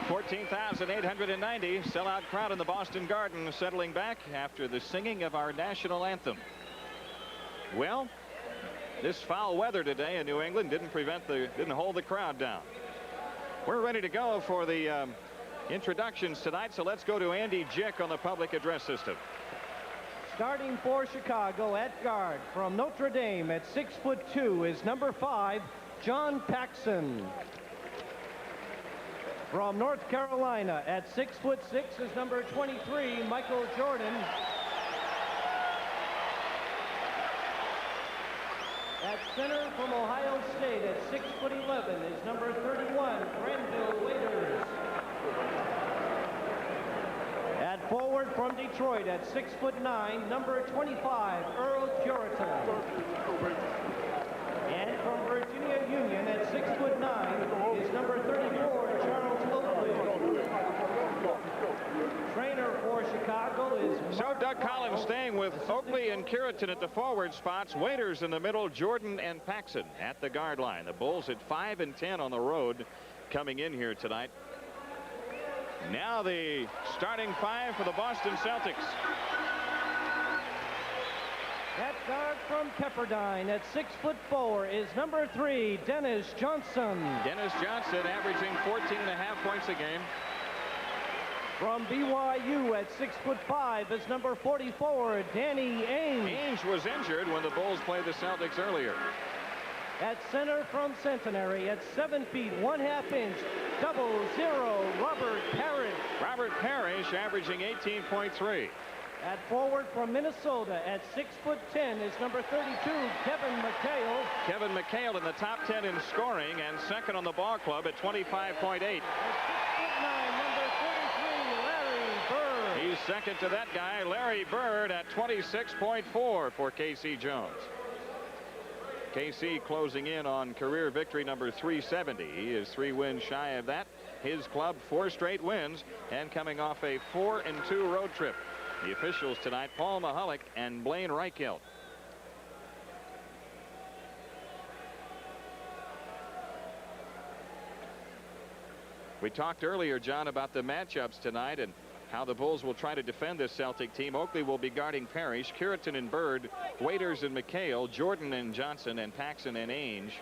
14,890 sellout crowd in the Boston Garden, settling back after the singing of our national anthem. Well, this foul weather today in New England didn't hold the crowd down. We're ready to go for the introductions tonight, so let's go to Andy Jick on the public address system. Starting for Chicago at guard from Notre Dame at 6'2" is number 5, John Paxson. From North Carolina at 6'6" is number 23, Michael Jordan. At center from Ohio State at 6'11" is number 31, Granville Waiters. At forward from Detroit at 6'9", number 25, Earl Curitan. And from Virginia Union at 6'9" is number 34, Charles Oakley. Trainer for Chicago is... So Doug Collins staying with Oakley and Curitan at the forward spots. Waiters in the middle, Jordan and Paxson at the guard line. The Bulls at 5-10 on the road coming in here tonight. Now the starting 5 for the Boston Celtics. At guard from Pepperdine at 6'4" is number 3, Dennis Johnson. Dennis Johnson averaging 14.5 points a game. From BYU at 6'5" is number 44, Danny Ainge. Ainge was injured when the Bulls played the Celtics earlier. At center from Centenary at 7 feet 1/2 inch, 00, Robert Parrish. Robert Parrish averaging 18.3. At forward from Minnesota at 6'10" is number 32, Kevin McHale. Kevin McHale in the top 10 in scoring and second on the ball club at 25.8. At 6'9", number 33, Larry Bird. He's second to that guy, Larry Bird, at 26.4 for K.C. Jones. KC closing in on career victory number 370. He is 3 wins shy of that. His club 4 straight wins and coming off a 4-2 road trip. The officials tonight, Paul Mahalik and Blaine Reichelt. We talked earlier, John, about the matchups tonight and how the Bulls will try to defend this Celtic team. Oakley will be guarding Parrish, Curitan and Bird, Waiters and McHale, Jordan and Johnson, and Paxson and Ainge.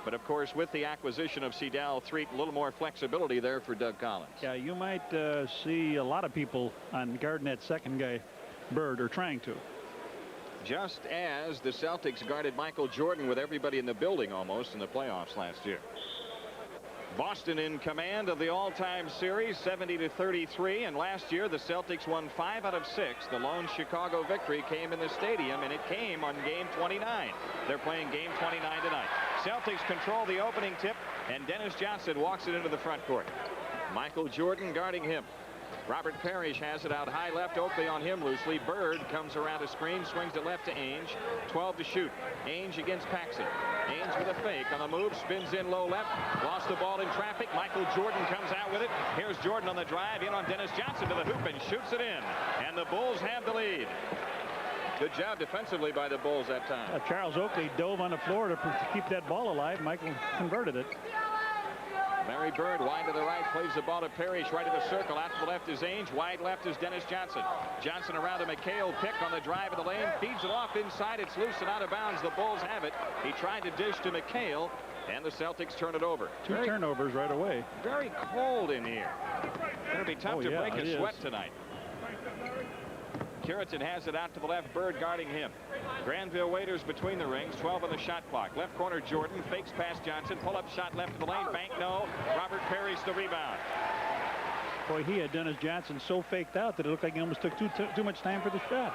But of course, with the acquisition of Seidel, a little more flexibility there for Doug Collins. Yeah, you might see a lot of people on guarding that second guy, Bird, or trying to. Just as the Celtics guarded Michael Jordan with everybody in the building almost in the playoffs last year. Boston in command of the all-time series, 70-33, and last year the Celtics won 5 out of 6. The lone Chicago victory came in the stadium, and it came on game 29. They're playing game 29 tonight. Celtics control the opening tip, and Dennis Johnson walks it into the front court. Michael Jordan guarding him. Robert Parrish has it out high left. Oakley on him loosely. Bird comes around a screen, swings it left to Ainge. 12 to shoot. Ainge against Paxson. Ainge with a fake on the move, spins in low left, lost the ball in traffic. Michael Jordan comes out with it. Here's Jordan on the drive, in on Dennis Johnson to the hoop and shoots it in. And the Bulls have the lead. Good job defensively by the Bulls that time. Charles Oakley dove on the floor to keep that ball alive. Michael converted it. Larry Bird wide to the right, plays the ball to Parrish, right of the circle. Out to the left is Ainge, wide left is Dennis Johnson. Johnson around to McHale, pick on the drive of the lane, feeds it off inside. It's loose and out of bounds. The Bulls have it. He tried to dish to McHale, and the Celtics turn it over. Two turnovers right away. Very cold in here. It'll be tough to break a sweat tonight. Curitan has it out to the left, Bird guarding him. Granville Waiters between the rings, 12 on the shot clock. Left corner Jordan, fakes past Johnson, pull-up shot left of the lane, bank no. Robert Parrish the rebound. Boy, he had Dennis Johnson so faked out that it looked like he almost took too much time for the shot.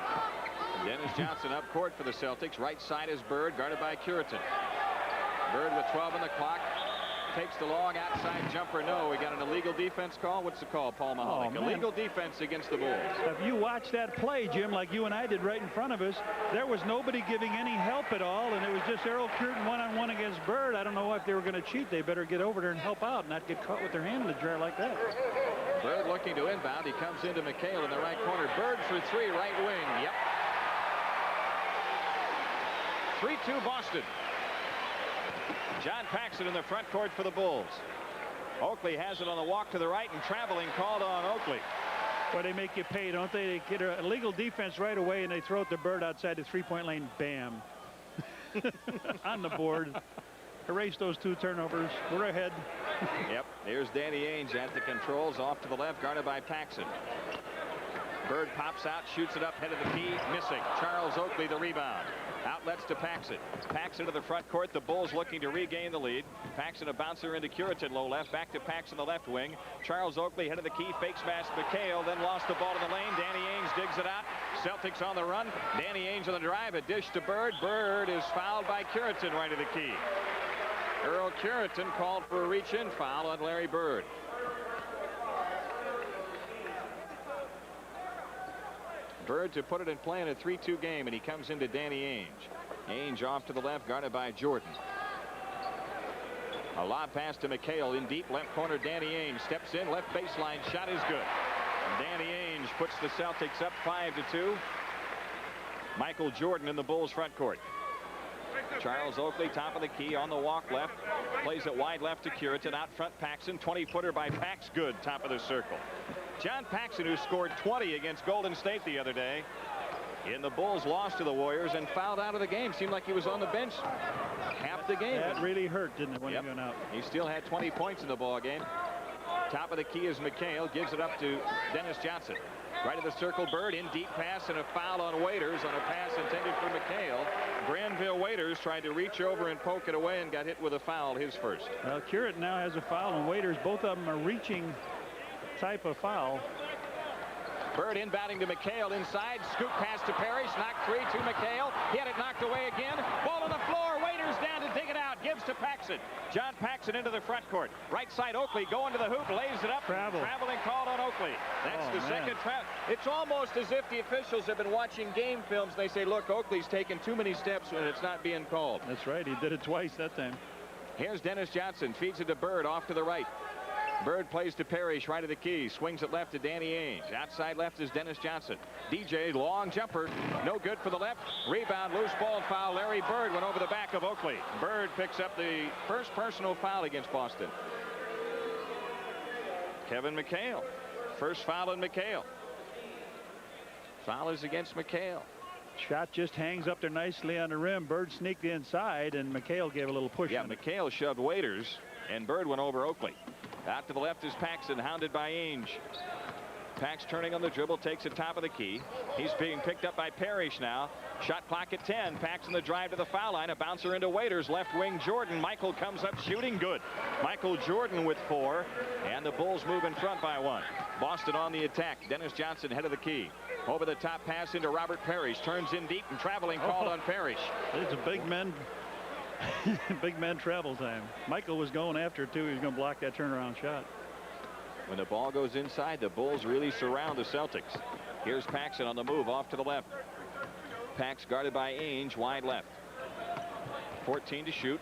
Dennis Johnson up court for the Celtics. Right side is Bird, guarded by Curitan. Bird with 12 on the clock. Takes the long outside jumper. No, we got an illegal defense call. What's the call, Paul Mahalik? Illegal defense against the Bulls. If you watch that play, Jim, like you and I did right in front of us, there was nobody giving any help at all, and it was just Earl Curitan one-on-one against Bird. I don't know if they were going to cheat. They better get over there and help out and not get caught with their hand in the jar like that. Bird looking to inbound. He comes into McHale in the right corner. Bird for 3, right wing. Yep. 3-2 Boston. John Paxson in the front court for the Bulls. Oakley has it on the walk to the right, and traveling called on Oakley. Well, they make you pay, don't they? They get a illegal defense right away, and they throw it to Bird outside the three-point lane. Bam. On the board. Erase those 2 turnovers. We're ahead. Yep. Here's Danny Ainge at the controls, off to the left, guarded by Paxson. Bird pops out, shoots it up, head of the key, missing. Charles Oakley the rebound. Outlets to Paxson. Paxson to the front court. The Bulls looking to regain the lead. Paxson a bouncer into Curitin, low left. Back to Paxson, the left wing. Charles Oakley head of the key, fakes past McHale, then lost the ball in the lane. Danny Ainge digs it out. Celtics on the run. Danny Ainge on the drive, a dish to Bird. Bird is fouled by Curitin right of the key. Earl Curitin called for a reach-in foul on Larry Bird. Bird to put it in play in a 3-2 game, and he comes into Danny Ainge. Ainge off to the left, guarded by Jordan. A lob pass to McHale in deep left corner. Danny Ainge steps in, left baseline shot is good. Danny Ainge puts the Celtics up 5-2. Michael Jordan in the Bulls front court. Charles Oakley top of the key on the walk left, plays it wide left to Curitin. Out front Paxson, 20-footer by Pax, good, top of the circle. John Paxson, who scored 20 against Golden State the other day in the Bulls loss to the Warriors and fouled out of the game. Seemed like he was on the bench half the game. That really hurt, didn't it, when he went out? He still had 20 points in the ball game. Top of the key is McHale, gives it up to Dennis Johnson. Right of the circle, Bird in deep pass, and a foul on Waiters on a pass intended for McHale. Granville Waiters tried to reach over and poke it away and got hit with a foul, his first. Well, Curitin now has a foul, and Waiters, both of them are reaching type of foul. Bird inbounding to McHale inside, scoop pass to Parrish, knocked 3 to McHale. He had it knocked away again. Ball on the floor, Waiters down to dig it out, gives to Paxson. John Paxson into the front court. Right side, Oakley going to the hoop, lays it up. Traveling called on Oakley. That's the second travel. It's almost as if the officials have been watching game films. They say, look, Oakley's taken too many steps and it's not being called. That's right, he did it twice that time. Here's Dennis Johnson, feeds it to Bird off to the right. Bird plays to Parrish, right of the key, swings it left to Danny Ainge. Outside left is Dennis Johnson. DJ, long jumper, no good for the left. Rebound, loose ball foul. Larry Bird went over the back of Oakley. Bird picks up the first personal foul against Boston. Kevin McHale, first foul on McHale. Foul is against McHale. Shot just hangs up there nicely on the rim. Bird sneaked inside, and McHale gave a little push. Yeah, McHale shoved Waiters, and Bird went over Oakley. Out to the left is Paxson, hounded by Ainge. Pax turning on the dribble, takes it top of the key. He's being picked up by Parrish now. Shot clock at 10. Pax in the drive to the foul line. A bouncer into Waiters. Left wing Jordan. Michael comes up shooting good. Michael Jordan with 4. And the Bulls move in front by 1. Boston on the attack. Dennis Johnson head of the key. Over the top pass into Robert Parrish. Turns in deep and traveling called on Parrish. It's a big man. Big man travel time. Michael was going after it too. He was going to block that turnaround shot. When the ball goes inside, the Bulls really surround the Celtics. Here's Paxson on the move off to the left. Pax guarded by Ainge, wide left. 14 to shoot.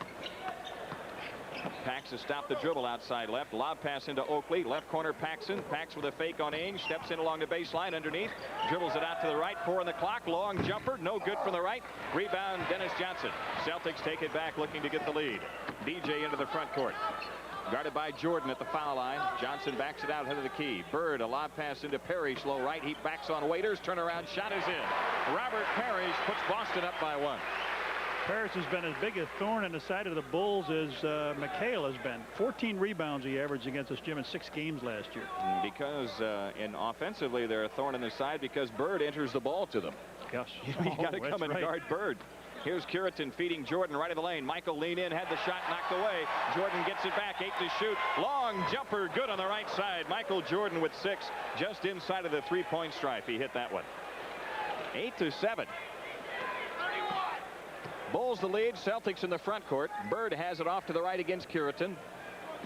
Pax has stopped the dribble outside left. Lob pass into Oakley. Left corner Paxson. Pax with a fake on Ainge. Steps in along the baseline underneath. Dribbles it out to the right. 4 on the clock. Long jumper. No good from the right. Rebound Dennis Johnson. Celtics take it back looking to get the lead. DJ into the front court. Guarded by Jordan at the foul line. Johnson backs it out head of the key. Bird a lob pass into Parrish. Low right. He backs on Waiters. Turnaround shot is in. Robert Parrish puts Boston up by 1. Parrish has been as big a thorn in the side of the Bulls as McHale has been. 14 rebounds he averaged against us, Jim, in 6 games last year. Because and offensively they're a thorn in the side because Bird enters the ball to them. Yes. You got to come and guard Bird. Here's Curitin feeding Jordan right of the lane. Michael lean in, had the shot knocked away. Jordan gets it back, 8 to shoot. Long jumper, good on the right side. Michael Jordan with 6, just inside of the 3-point stripe. He hit that one. 8 to 7. Bulls the lead. Celtics in the front court. Bird has it off to the right against Curitin.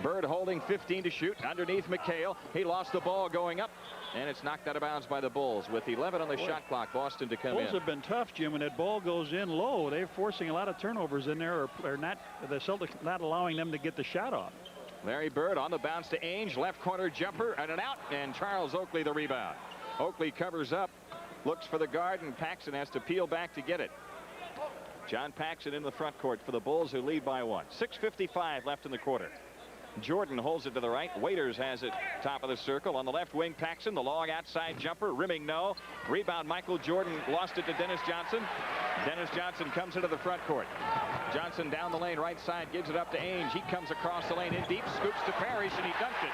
Bird holding 15 to shoot underneath McHale. He lost the ball going up, and it's knocked out of bounds by the Bulls with 11 on the shot clock. Boston to come in. Bulls have been tough, Jim. When that ball goes in low, they're forcing a lot of turnovers in there, or not. The Celtics not allowing them to get the shot off. Larry Bird on the bounce to Ainge. Left corner jumper and an out, and Charles Oakley the rebound. Oakley covers up, looks for the guard, and Paxson has to peel back to get it. John Paxson in the front court for the Bulls, who lead by 1. 6:55 left in the quarter. Jordan holds it to the right. Waiters has it top of the circle. On the left wing, Paxson, the long outside jumper. Rimming no. Rebound, Michael Jordan lost it to Dennis Johnson. Dennis Johnson comes into the front court. Johnson down the lane, right side, gives it up to Ainge. He comes across the lane in deep, scoops to Parrish, and he dunked it.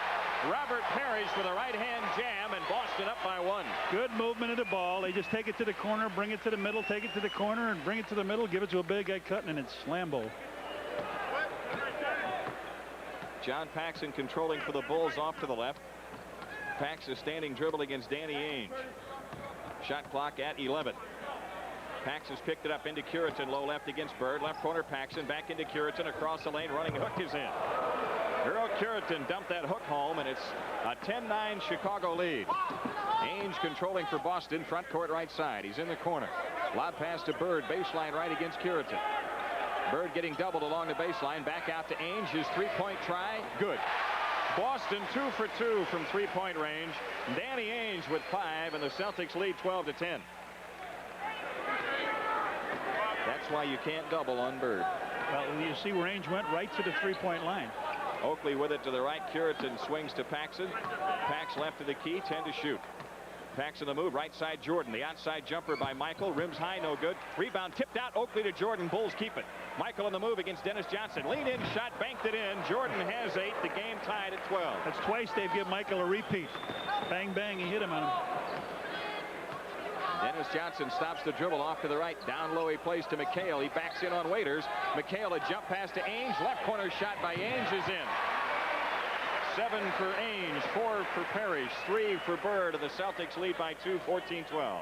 Robert Parrish with a right-hand jam, and Boston up by 1. Good movement of the ball. They just take it to the corner, bring it to the middle, take it to the corner, and bring it to the middle, give it to a big guy cutting, and it's slam bowl. John Paxson controlling for the Bulls off to the left. Pax is standing dribble against Danny Ainge. Shot clock at 11. Pax has picked it up into Curitan, low left against Bird. Left corner, Paxson back into Curitan, across the lane, running hook is in. Earl Curitan dumped that hook home, and it's a 10-9 Chicago lead. Ainge controlling for Boston, front court right side. He's in the corner. Lob pass to Bird, baseline right against Curitan. Bird getting doubled along the baseline, back out to Ainge. His three-point try, good. Boston 2 for 2 from three-point range. Danny Ainge with 5, and the Celtics lead 12-10. That's why you can't double on Bird. Well, you see where Ainge went right to the three-point line. Oakley with it to the right. Curitan swings to Paxson. Pax left to the key, 10 to shoot. Paxson the move, right side Jordan. The outside jumper by Michael. Rims high, no good. Rebound tipped out. Oakley to Jordan. Bulls keep it. Michael on the move against Dennis Johnson. Lean in shot, banked it in. Jordan has 8. The game tied at 12. That's twice they've given Michael a repeat. Bang, bang, he hit him on him. Dennis Johnson stops the dribble off to the right. Down low he plays to McHale. He backs in on Waiters. McHale a jump pass to Ainge. Left corner shot by Ainge is in. 7 for Ainge, 4 for Parrish, 3 for Bird, and the Celtics lead by 2, 14-12.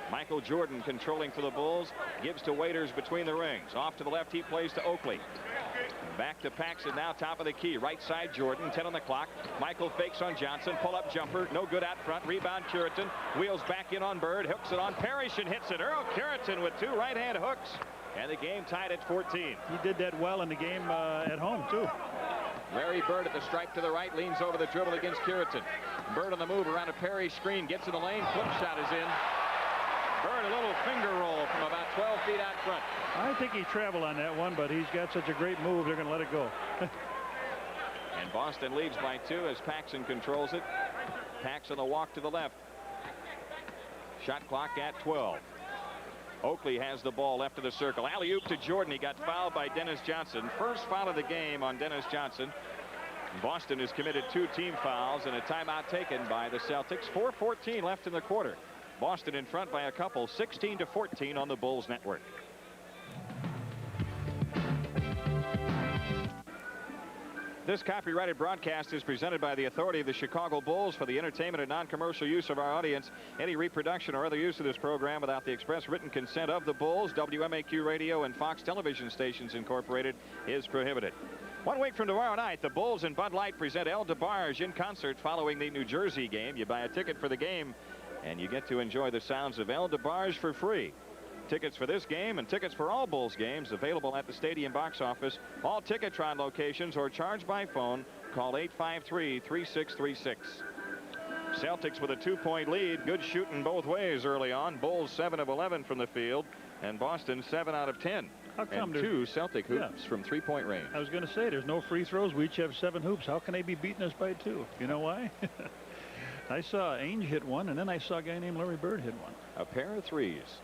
Michael Jordan controlling for the Bulls, gives to Waiters between the rings. Off to the left, he plays to Oakley. Back to Paxson, now top of the key. Right side Jordan, 10 on the clock. Michael fakes on Johnson, pull-up jumper, no good out front. Rebound Curitan, wheels back in on Bird, hooks it on Parrish and hits it. Earl Curitan with 2 right-hand hooks, and the game tied at 14. He did that well in the game at home, too. Larry Bird at the stripe to the right, leans over the dribble against Curitan. Bird on the move around a Parrish screen, gets in the lane, flip shot is in. Bird a little finger roll from about 12 feet out front. I think he traveled on that one, but he's got such a great move, they're going to let it go. And Boston leads by 2 as Paxson controls it. Paxson a walk to the left. Shot clock at 12. Oakley has the ball left of the circle. Alley-oop to Jordan. He got fouled by Dennis Johnson. First foul of the game on Dennis Johnson. Boston has committed 2 team fouls and a timeout taken by the Celtics. 4:14 left in the quarter. Boston in front by a couple, 16-14 on the Bulls network. This copyrighted broadcast is presented by the authority of the Chicago Bulls for the entertainment and non-commercial use of our audience. Any reproduction or other use of this program without the express written consent of the Bulls, WMAQ Radio, and Fox Television Stations Incorporated is prohibited. 1 week from tomorrow night, the Bulls and Bud Light present El DeBarge in concert following the New Jersey game. You buy a ticket for the game, and you get to enjoy the sounds of El DeBarge for free. Tickets for this game and tickets for all Bulls games available at the stadium box office, all Ticketron locations, or charged by phone. Call 853-3636. Celtics with a 2-point lead. Good shooting both ways early on. Bulls 7 of 11 from the field, and Boston 7 out of 10. How come and 2 Celtic hoops from 3-point range. I was going to say, there's no free throws. We each have 7 hoops. How can they be beating us by 2? You know why? I saw Ainge hit one, and then I saw a guy named Larry Bird hit one. A pair of threes.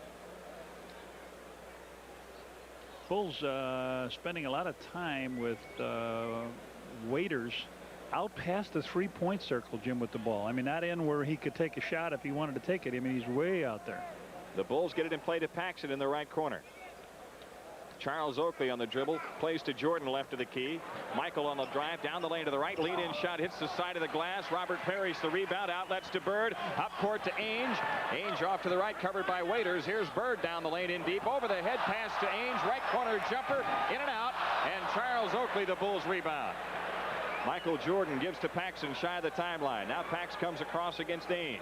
Bulls spending a lot of time with Waiters out past the 3-point circle, Jim, with the ball. I mean, not in where he could take a shot if he wanted to take it. I mean, he's way out there. The Bulls get it in play to Paxson in the right corner. Charles Oakley on the dribble, plays to Jordan left of the key. Michael on the drive, down the lane to the right, lead-in shot hits the side of the glass. Robert Parrish the rebound, outlets to Bird, up court to Ainge. Ainge off to the right, covered by Waiters. Here's Bird down the lane in deep, over the head pass to Ainge, right corner jumper, in and out, and Charles Oakley, the Bulls rebound. Michael Jordan gives to Paxson shy of the timeline. Now Pax comes across against Ainge.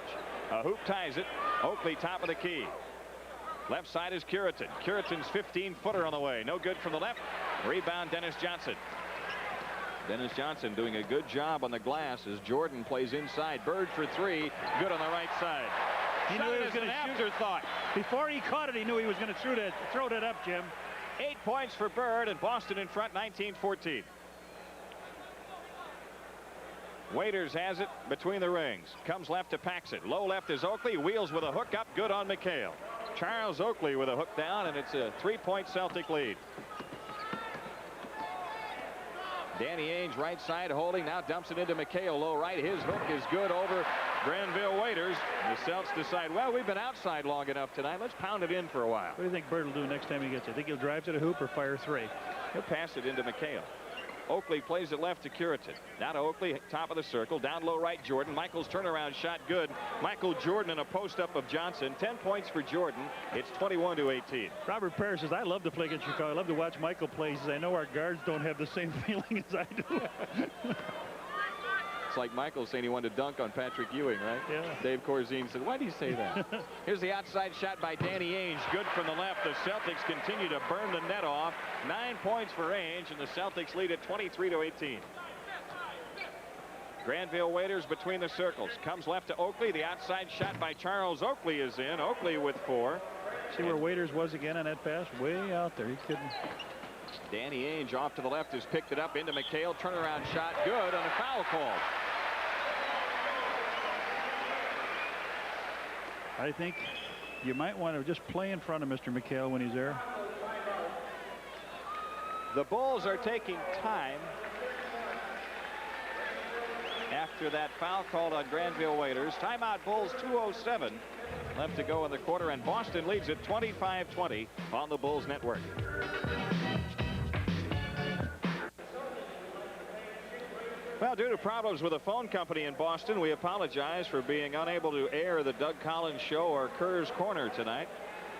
A hoop ties it. Oakley top of the key. Left side is Curitan. Curitan's 15-footer on the way. No good from the left. Rebound Dennis Johnson. Dennis Johnson doing a good job on the glass as Jordan plays inside. Bird for 3. Good on the right side. He knew he was going to shoot. Afterthought. Before he caught it, he knew he was going to throw that up, Jim. 8 points for Bird, and Boston in front, 19-14. Waiters has it between the rings. Comes left to Paxson. Low left is Oakley. Wheels with a hook up. Good on McHale. Charles Oakley with a hook down, and it's a 3-point Celtic lead. Danny Ainge right side holding. Now dumps it into McHale. Low right. His hook is good over Granville Waiters. The Celts decide, well, we've been outside long enough tonight. Let's pound it in for a while. What do you think Bird will do next time he gets it? Think he'll drive to the hoop or fire three? He'll pass it into McHale. Oakley plays it left to Curitin. Now to Oakley, top of the circle. Down low right, Jordan. Michael's turnaround shot good. Michael Jordan in a post-up of Johnson. 10 points for Jordan. It's 21-18. Robert Parrish says, I love to play against Chicago. I love to watch Michael play. He says, I know our guards don't have the same feeling as I do. It's like Michael saying he wanted to dunk on Patrick Ewing, right? Yeah. Dave Corzine said, why do you say that? Here's the outside shot by Danny Ainge. Good from the left. The Celtics continue to burn the net off. 9 points for Ainge, and the Celtics lead at 23-18. Granville Waiters between the circles. Comes left to Oakley. The outside shot by Charles Oakley is in. Oakley with 4. See where Waiters was again on that pass? Way out there. He couldn't. Danny Ainge off to the left has picked it up into McHale. Turnaround shot good on a foul call. I think you might want to just play in front of Mr. McHale when he's there. The Bulls are taking time after that foul called on Granville Waiters. Timeout Bulls, 2:07 left to go in the quarter, and Boston leads at 25-20 on the Bulls Network. Well, due to problems with a phone company in Boston, we apologize for being unable to air the Doug Collins Show or Kerr's Corner tonight.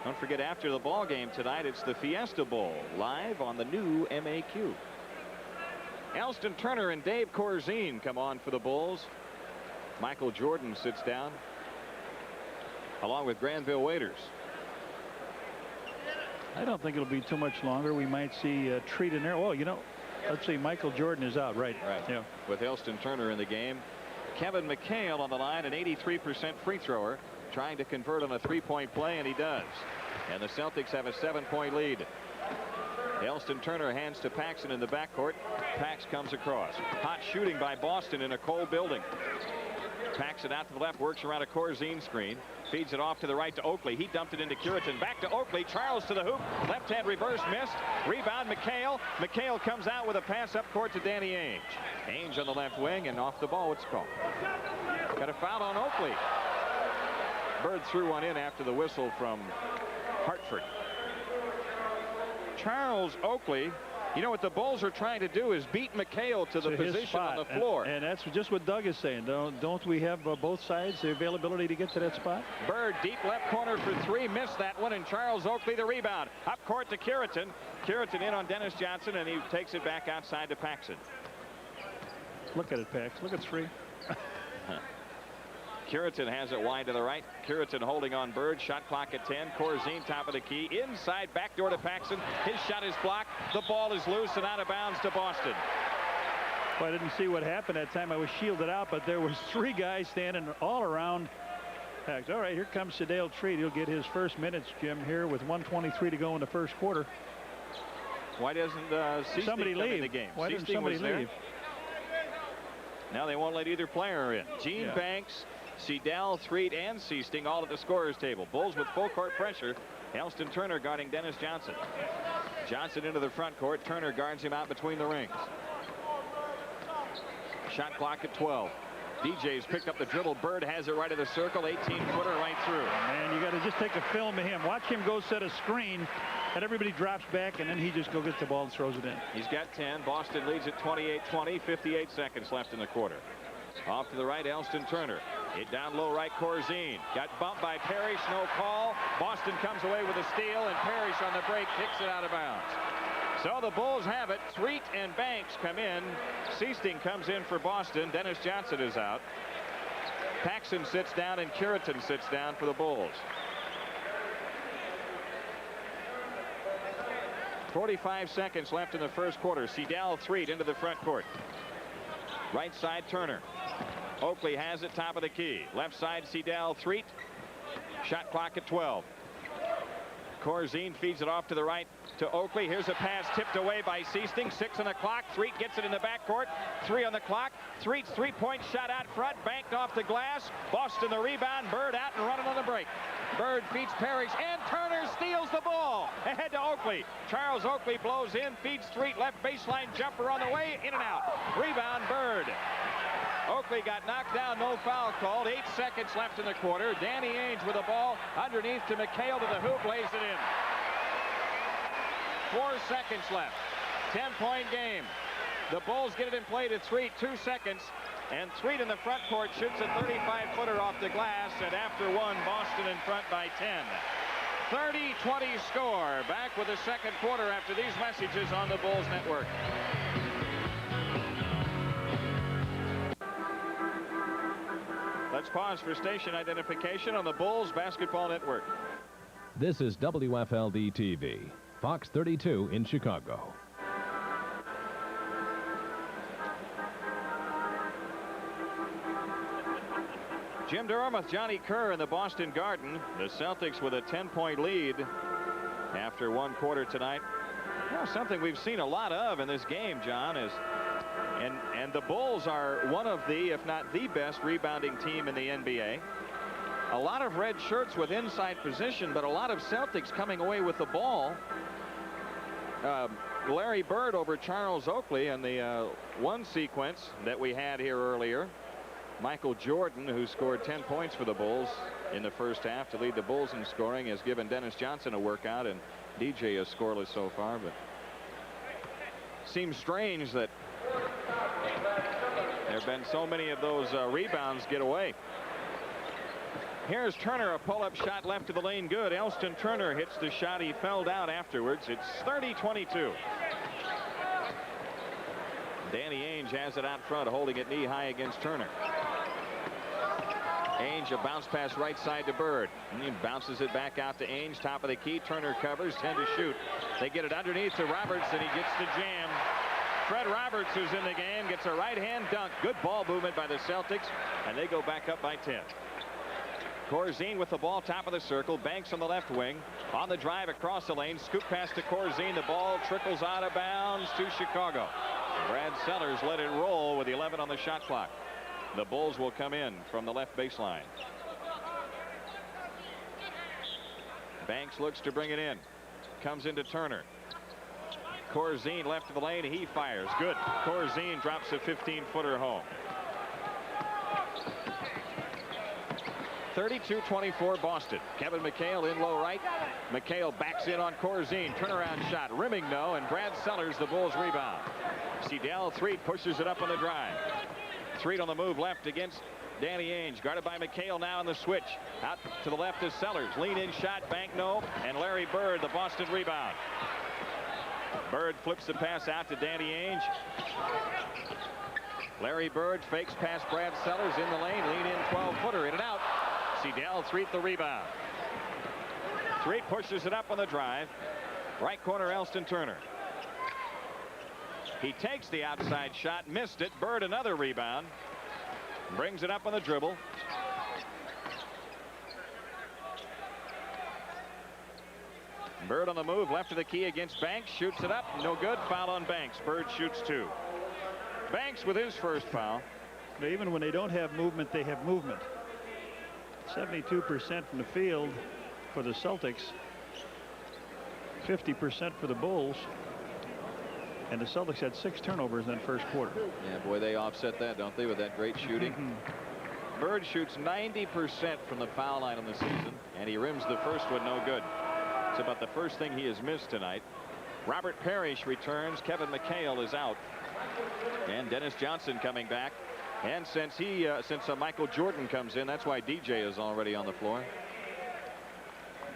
Don't forget, after the ball game tonight, it's the Fiesta Bowl live on the new MAQ. Elston Turner and Dave Corzine come on for the Bulls. Michael Jordan sits down along with Granville Waiters. I don't think it'll be too much longer. We might see Treat in there. Well, you know, let's see, Michael Jordan is out, right? Right. Yeah. With Elston Turner in the game. Kevin McHale on the line, an 83% free thrower, trying to convert on a 3-point play, and he does. And the Celtics have a 7-point lead. Elston Turner hands to Paxson in the backcourt. Pax comes across. Hot shooting by Boston in a cold building. Paxson out to the left, works around a Corzine screen. Feeds it off to the right to Oakley. He dumped it into Curitin. Back to Oakley. Charles to the hoop. Left hand reverse missed. Rebound McHale. McHale comes out with a pass up court to Danny Ainge. Ainge on the left wing, and off the ball it's called. Got a foul on Oakley. Bird threw one in after the whistle from Hartford. Charles Oakley. You know what the Bulls are trying to do is beat McHale to the position on the floor. And that's just what Doug is saying. Don't we have both sides the availability to get to that spot? Bird deep left corner for 3, missed that one, and Charles Oakley the rebound. Up court to Curitin. Curitin in on Dennis Johnson, and he takes it back outside to Paxson. Look at it, Pax. Look at 3. Curitin has it wide to the right. Curitin holding on Bird. Shot clock at 10. Corzine top of the key. Inside backdoor to Paxson. His shot is blocked. The ball is loose and out of bounds to Boston. Well, I didn't see what happened that time. I was shielded out, but there was 3 guys standing all around Pax. All right, here comes Sedale Treat. He'll get his first minutes, Jim, here with 1:23 to go in the first quarter. Why doesn't Seasting somebody come leave? in the game? Why doesn't somebody leave? Now they won't let either player in. Gene Banks, Sedale, Threet, and Seasting all at the scorer's table. Bulls with full court pressure. Elston Turner guarding Dennis Johnson. Johnson into the front court. Turner guards him out between the rings. Shot clock at 12. DJ's picked up the dribble. Bird has it right of the circle. 18-footer right through. Man, you got to just take a film of him. Watch him go set a screen, and everybody drops back, and then he just go gets the ball and throws it in. He's got 10. Boston leads at 28-20. 58 seconds left in the quarter. Off to the right, Elston Turner. Hit down low right, Corzine. Got bumped by Parrish, no call. Boston comes away with a steal, and Parrish on the break kicks it out of bounds. So the Bulls have it. Threet and Banks come in. Seasting comes in for Boston. Dennis Johnson is out. Paxson sits down, and Curitin sits down for the Bulls. 45 seconds left in the first quarter. Sedale Threet into the front court. Right side, Turner. Oakley has it, top of the key. Left side, Sedale Threet. Shot clock at 12. Corzine feeds it off to the right to Oakley. Here's a pass tipped away by Seasting. 6 on the clock. Threet gets it in the backcourt. 3 on the clock. Threet's three-point shot out front. Banked off the glass. Boston the rebound. Bird out and running on the break. Bird feeds Parrish, and Turner steals the ball. Ahead to Oakley. Charles Oakley blows in. Feeds Threet. Left baseline jumper on the way. In and out. Rebound Bird. Oakley got knocked down, no foul called. 8 seconds left in the quarter. Danny Ainge with the ball underneath to McHale to the hoop, lays it in. 4 seconds left. 10-point game. The Bulls get it in play to Threet. 2 seconds. And Threet in the front court shoots a 35-footer off the glass. And after one, Boston in front by 10. 30-20 score. Back with the second quarter after these messages on the Bulls Network. Let's pause for station identification on the Bulls Basketball Network. This is WFLD-TV, Fox 32 in Chicago. Jim Durham with Johnny Kerr in the Boston Garden. The Celtics with a 10-point lead after one quarter tonight. Well, something we've seen a lot of in this game, John, is and the Bulls are one of the, if not the best, rebounding team in the NBA. A lot of red shirts with inside position, but a lot of Celtics coming away with the ball. Larry Bird over Charles Oakley in the one sequence that we had here earlier. Michael Jordan, who scored 10 points for the Bulls in the first half to lead the Bulls in scoring, has given Dennis Johnson a workout, and DJ is scoreless so far. But seems strange that there have been so many of those rebounds get away. Here's Turner, a pull-up shot left to the lane, good. Elston Turner hits the shot. He fell down afterwards. It's 30-22. Danny Ainge has it out front, holding it knee-high against Turner. Ainge, a bounce pass right side to Bird. And he bounces it back out to Ainge, top of the key. Turner covers, 10 to shoot. They get it underneath to Roberts, and he gets the jam. Fred Roberts, who's in the game, gets a right-hand dunk. Good ball movement by the Celtics, and they go back up by 10. Corzine with the ball, top of the circle. Banks on the left wing. On the drive across the lane. Scoop pass to Corzine. The ball trickles out of bounds to Chicago. Brad Sellers let it roll with 11 on the shot clock. The Bulls will come in from the left baseline. Banks looks to bring it in. Comes into Turner. Corzine left of the lane. He fires. Good. Corzine drops a 15-footer home. 32-24 Boston. Kevin McHale in low right. McHale backs in on Corzine. Turnaround shot. Rimming no. And Brad Sellers, the Bulls rebound. Seidel Threet pushes it up on the drive. Threet on the move left against Danny Ainge. Guarded by McHale now in the switch. Out to the left is Sellers. Lean in shot. Bank no. And Larry Bird, the Boston rebound. Bird flips the pass out to Danny Ainge. Larry Bird fakes past Brad Sellers in the lane. Lean in 12-footer. In and out. Seidel Threet the rebound. Threet pushes it up on the drive. Right corner Elston Turner. He takes the outside shot, missed it. Bird another rebound. Brings it up on the dribble. Bird on the move, left of the key against Banks, shoots it up, no good. Foul on Banks. Bird shoots 2. Banks with his first foul. Even when they don't have movement, they have movement. 72% from the field for the Celtics, 50% for the Bulls. And the Celtics had 6 turnovers in that first quarter. Yeah, boy, they offset that, don't they, with that great shooting. Bird shoots 90% from the foul line on the season, and he rims the first one no good. It's about the first thing he has missed tonight. Robert Parrish returns. Kevin McHale is out. And Dennis Johnson coming back. And since Michael Jordan comes in, that's why DJ is already on the floor.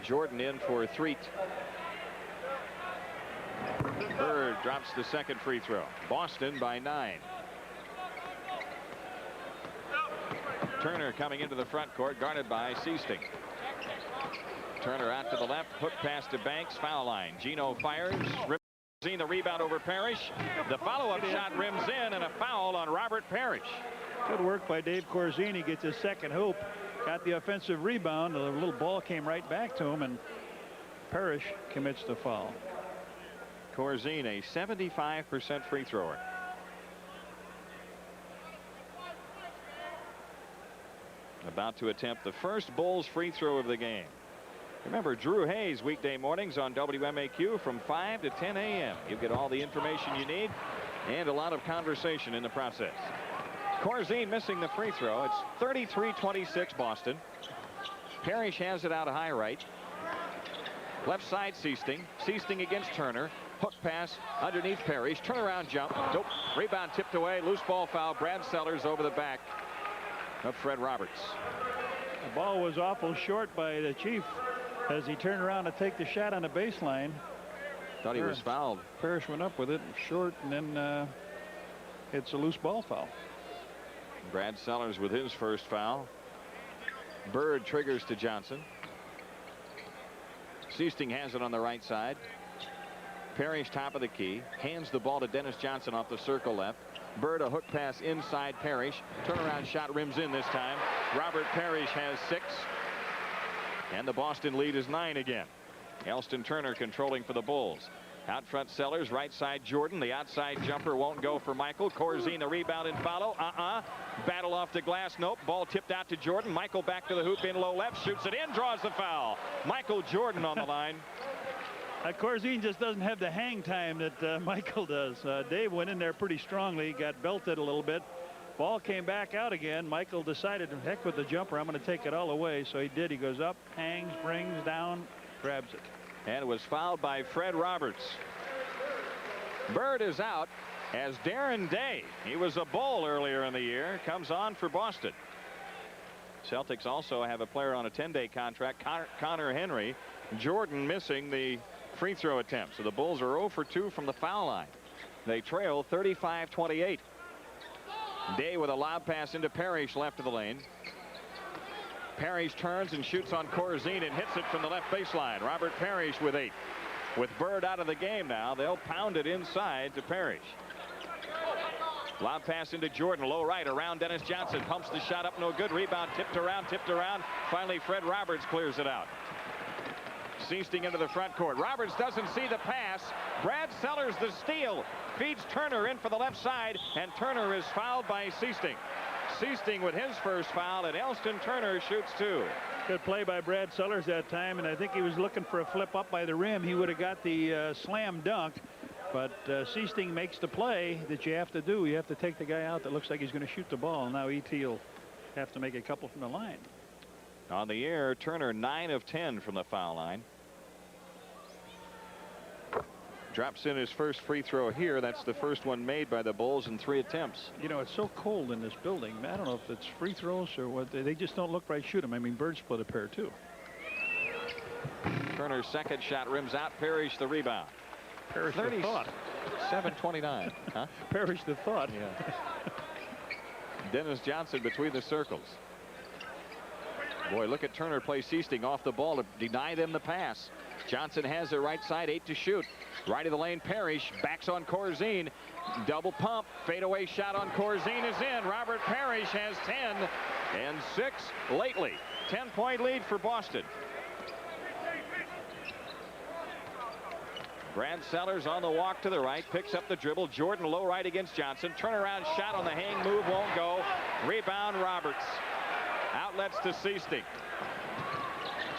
Jordan in for Threet. Bird drops the second free throw. Boston by 9. Turner coming into the front court, guarded by Seasting. Turner out to the left, hook pass to Banks, foul line. Gino fires. The rebound over Parrish. The follow-up shot rims in, and a foul on Robert Parrish. Good work by Dave Corzine. He gets his second hoop. Got the offensive rebound. A little ball came right back to him, and Parrish commits the foul. Corzine, a 75% free thrower. About to attempt the first Bulls free throw of the game. Remember, Drew Hayes weekday mornings on WMAQ from 5 to 10 a.m. You get all the information you need and a lot of conversation in the process. Corzine missing the free throw. It's 33-26 Boston. Parrish has it out high right. Left side Seasting. Seasting against Turner. Hook pass underneath Parrish. Turnaround jump. Nope. Rebound tipped away. Loose ball foul. Brad Sellers over the back of Fred Roberts. The ball was awful short by the Chief as he turned around to take the shot on the baseline. Thought he was fouled. Parrish went up with it short, and then it's a loose ball foul. Brad Sellers with his first foul. Bird triggers to Johnson. Seasting has it on the right side. Parrish top of the key. Hands the ball to Dennis Johnson off the circle left. Bird a hook pass inside Parrish. Turnaround shot rims in this time. Robert Parrish has 6. And the Boston lead is 9 again. Elston Turner controlling for the Bulls. Out front Sellers, right side Jordan. The outside jumper won't go for Michael. Corzine the rebound and follow. Battle off the glass. Nope. Ball tipped out to Jordan. Michael back to the hoop in low left. Shoots it in. Draws the foul. Michael Jordan on the line. Corzine just doesn't have the hang time that Michael does. Dave went in there pretty strongly. Got belted a little bit. Ball came back out again. Michael decided, heck with the jumper, I'm going to take it all away. So he did. He goes up, hangs, brings down, grabs it. And it was fouled by Fred Roberts. Bird is out as Darren Day, he was a Bull earlier in the year, comes on for Boston. Celtics also have a player on a 10-day contract, Connor Henry. Jordan missing the free throw attempt. So the Bulls are 0 for 2 from the foul line. They trail 35-28. Day with a lob pass into Parrish left of the lane. Parrish turns and shoots on Corzine and hits it from the left baseline. Robert Parrish with 8. With Bird out of the game now, they'll pound it inside to Parrish. Lob pass into Jordan, low right, around Dennis Johnson. Pumps the shot up, no good. Rebound tipped around. Finally, Fred Roberts clears it out. Seasting into the front court. Roberts doesn't see the pass. Brad Sellers the steal. Feeds Turner in for the left side, and Turner is fouled by Seasting. Seasting with his first foul, and Elston Turner shoots 2. Good play by Brad Sellers that time, and I think he was looking for a flip up by the rim. He would have got the slam dunk, but Seasting makes the play that you have to do. You have to take the guy out that looks like he's going to shoot the ball. Now E.T. will have to make a couple from the line. On the air, Turner 9 of 10 from the foul line. Drops in his first free throw here. That's the first one made by the Bulls in 3 attempts. You know, it's so cold in this building. I don't know if it's free throws or what. They just don't look right. Shoot them. I mean, Bird split a pair too. Turner's second shot rims out. Parrish the rebound. Parrish the thought. 7:29. Huh? Parrish the thought. Yeah. Dennis Johnson between the circles. Boy, look at Turner play Seasting off the ball to deny them the pass. Johnson has the right side, 8 to shoot. Right of the lane, Parrish backs on Corzine. Double pump, fadeaway shot on Corzine is in. Robert Parrish has 10 and 6 lately. 10-point lead for Boston. Brad Sellers on the walk to the right, picks up the dribble. Jordan low right against Johnson. Turnaround shot on the hang move, won't go. Rebound Roberts. Outlets to Seasting.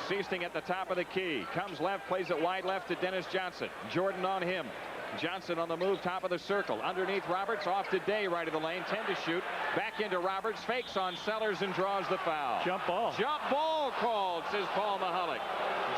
Seasting at the top of the key. Comes left, plays it wide left to Dennis Johnson. Jordan on him. Johnson on the move, top of the circle. Underneath Roberts, off to Day, right of the lane. 10 to shoot. Back into Roberts. Fakes on Sellers and draws the foul. Jump ball. Jump ball called, says Paul Mahalik.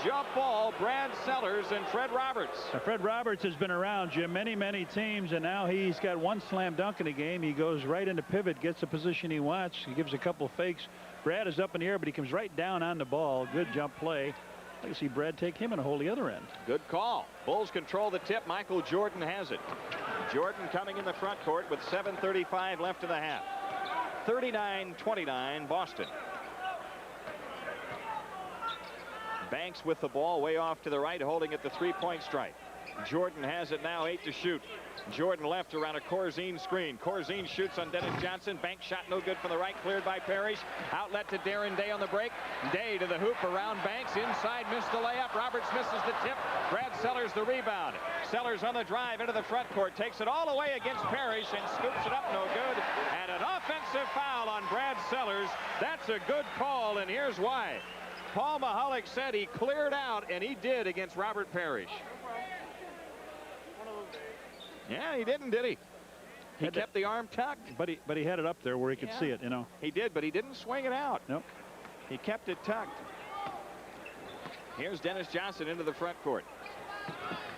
Jump ball, Brad Sellers and Fred Roberts. Now, Fred Roberts has been around, Jim, many teams, and now he's got one slam dunk in the game. He goes right into pivot, gets the position he wants. He gives a couple of fakes. Brad is up in the air, but he comes right down on the ball. Good jump play. I can see Brad take him and a hole the other end. Good call. Bulls control the tip. Michael Jordan has it. Jordan coming in the front court with 7:35 left in the half. 39-29 Boston. Banks with the ball way off to the right, holding at the 3-point stripe. Jordan has it now, 8 to shoot. Jordan left around a Corzine screen. Corzine shoots on Dennis Johnson. Bank shot no good from the right, cleared by Parrish. Outlet to Darren Day on the break. Day to the hoop around Banks. Inside, missed the layup. Roberts misses the tip. Brad Sellers the rebound. Sellers on the drive into the front court. Takes it all the way against Parrish and scoops it up, no good. And an offensive foul on Brad Sellers. That's a good call, and here's why. Paul Mahalik said he cleared out, and he did against Robert Parrish. Yeah, he didn't, did he? He kept the arm tucked. But he had it up there where he could see it, you know. He did, but he didn't swing it out. Nope. He kept it tucked. Here's Dennis Johnson into the front court.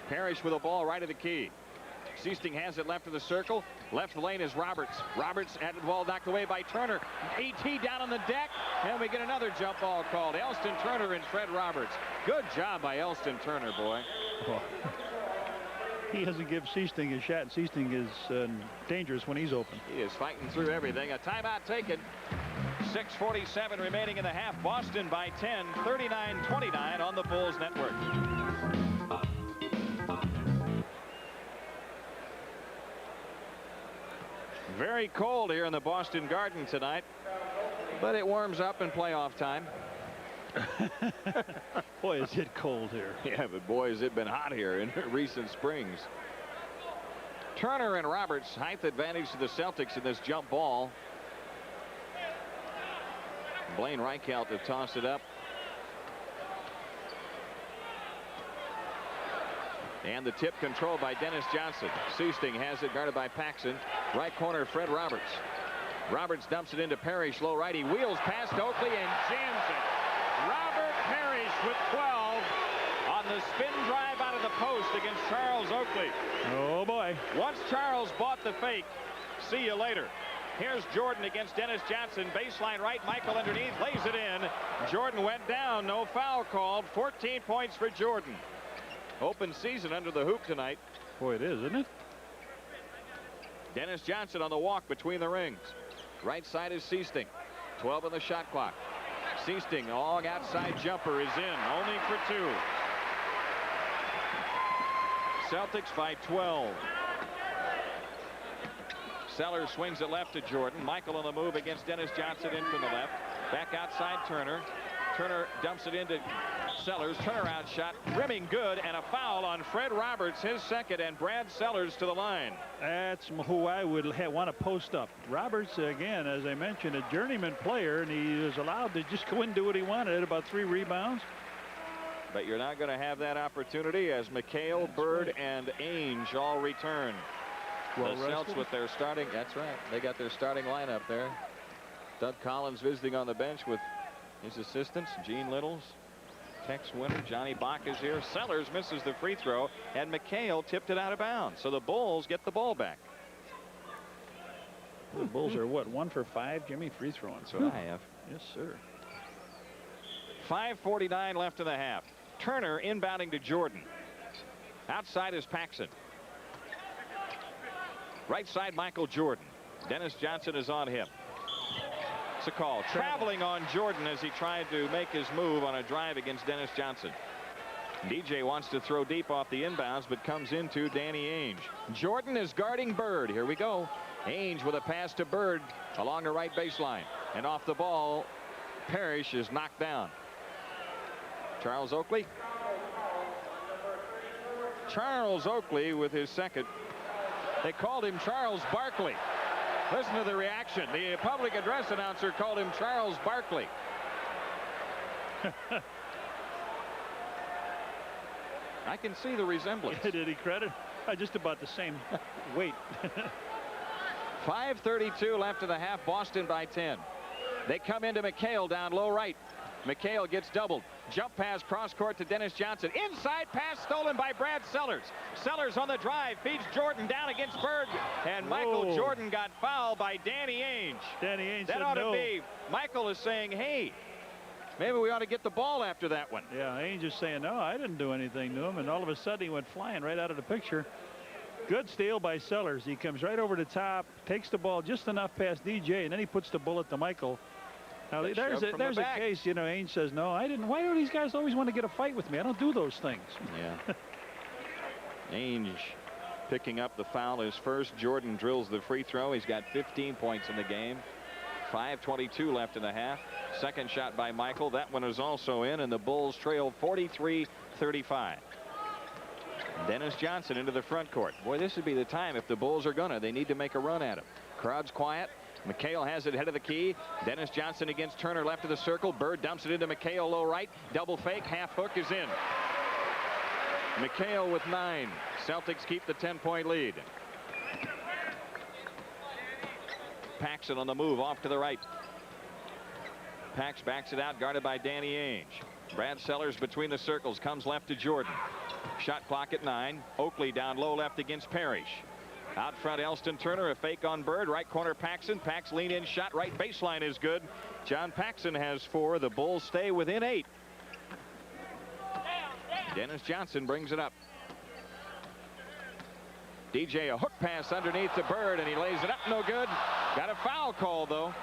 Parrish with a ball right of the key. Seasting has it left of the circle. Left lane is Roberts. Roberts had the ball knocked away by Turner. A.T. down on the deck. And we get another jump ball called. Elston Turner and Fred Roberts. Good job by Elston Turner, boy. Oh. He doesn't give Seasting a shot. Seasting is dangerous when he's open. He is fighting through everything. A timeout taken. 6:47 remaining in the half. Boston by 10, 39-29 on the Bulls Network. Very cold here in the Boston Garden tonight, but it warms up in playoff time. Boy, is it cold here. Yeah, but boy, has it been hot here in recent springs. Turner and Roberts, height advantage to the Celtics in this jump ball. Blaine Reichelt to toss it up. And the tip controlled by Dennis Johnson. Seasting has it guarded by Paxson. Right corner, Fred Roberts. Roberts dumps it into Parrish, low right. He wheels past Oakley and jams it. Robert Parrish with 12 on the spin drive out of the post against Charles Oakley. Oh, boy. Once Charles bought the fake, see you later. Here's Jordan against Dennis Johnson. Baseline right, Michael underneath, lays it in. Jordan went down, no foul called. 14 points for Jordan. Open season under the hoop tonight. Boy, it is, isn't it? Dennis Johnson on the walk between the rings. Right side is Seasting. 12 on the shot clock. Seasting, long outside jumper is in, only for 2. Celtics by 12. Sellers swings it left to Jordan. Michael on the move against Dennis Johnson in from the left. Back outside Turner. Turner dumps it into Sellers. Turnaround shot, rimming good, and a foul on Fred Roberts, his second, and Brad Sellers to the line. That's who I would want to post up. Roberts, again, as I mentioned, a journeyman player, and he was allowed to just go and do what he wanted. About 3 rebounds. But you're not going to have that opportunity as McHale, Bird, and Ainge all return. Well, the Celtics with their starting, that's right, they got their starting lineup there. Doug Collins visiting on the bench with his assistants, Gene Littles, Tex Winter, Johnny Bach is here. Sellers misses the free throw, and McHale tipped it out of bounds. So the Bulls get the ball back. The Bulls are what, 1 for 5, Jimmy, free throwing? That's what I have. Yes, sir. 5:49 left in the half. Turner inbounding to Jordan. Outside is Paxson. Right side, Michael Jordan. Dennis Johnson is on him. It's a call. Traveling on Jordan as he tried to make his move on a drive against Dennis Johnson. DJ wants to throw deep off the inbounds, but comes into Danny Ainge. Jordan is guarding Bird. Here we go. Ainge with a pass to Bird along the right baseline. And off the ball, Parrish is knocked down. Charles Oakley. Charles Oakley with his second. They called him Charles Barkley. Listen to the reaction. The public address announcer called him Charles Barkley. I can see the resemblance. Did he credit? Just about the same weight. 5:32 left in the half. Boston by 10. They come into McHale down low right. McHale gets doubled. Jump pass cross court to Dennis Johnson. Inside pass stolen by Brad Sellers. Sellers on the drive feeds Jordan down against Bird. And Michael Jordan got fouled by Danny Ainge. Danny Ainge that said ought no. to be. Michael is saying, hey, maybe we ought to get the ball after that one. Yeah, Ainge is saying, no, I didn't do anything to him. And all of a sudden he went flying right out of the picture. Good steal by Sellers. He comes right over the top, takes the ball just enough past DJ, and then he puts the bullet to Michael. Now, there's a case, you know, Ainge says, no, I didn't. Why do these guys always want to get a fight with me? I don't do those things. Yeah. Ainge picking up the foul his first. Jordan drills the free throw. He's got 15 points in the game. 5:22 left in the half. Second shot by Michael. That one is also in, and the Bulls trail 43-35. Dennis Johnson into the front court. Boy, this would be the time if the Bulls are gonna. They need to make a run at him. Crowd's quiet. McHale has it head of the key. Dennis Johnson against Turner left of the circle. Bird dumps it into McHale low right. Double fake. Half hook is in. McHale with 9. Celtics keep the 10-point lead. Paxson on the move off to the right. Pax backs it out, guarded by Danny Ainge. Brad Sellers between the circles, comes left to Jordan. Shot clock at 9. Oakley down low left against Parrish. Out front, Elston Turner, a fake on Bird. Right corner, Paxson. Pax lean in shot. Right baseline is good. John Paxson has 4. The Bulls stay within 8. Dennis Johnson brings it up. DJ, a hook pass underneath to Bird, and he lays it up. No good. Got a foul call, though.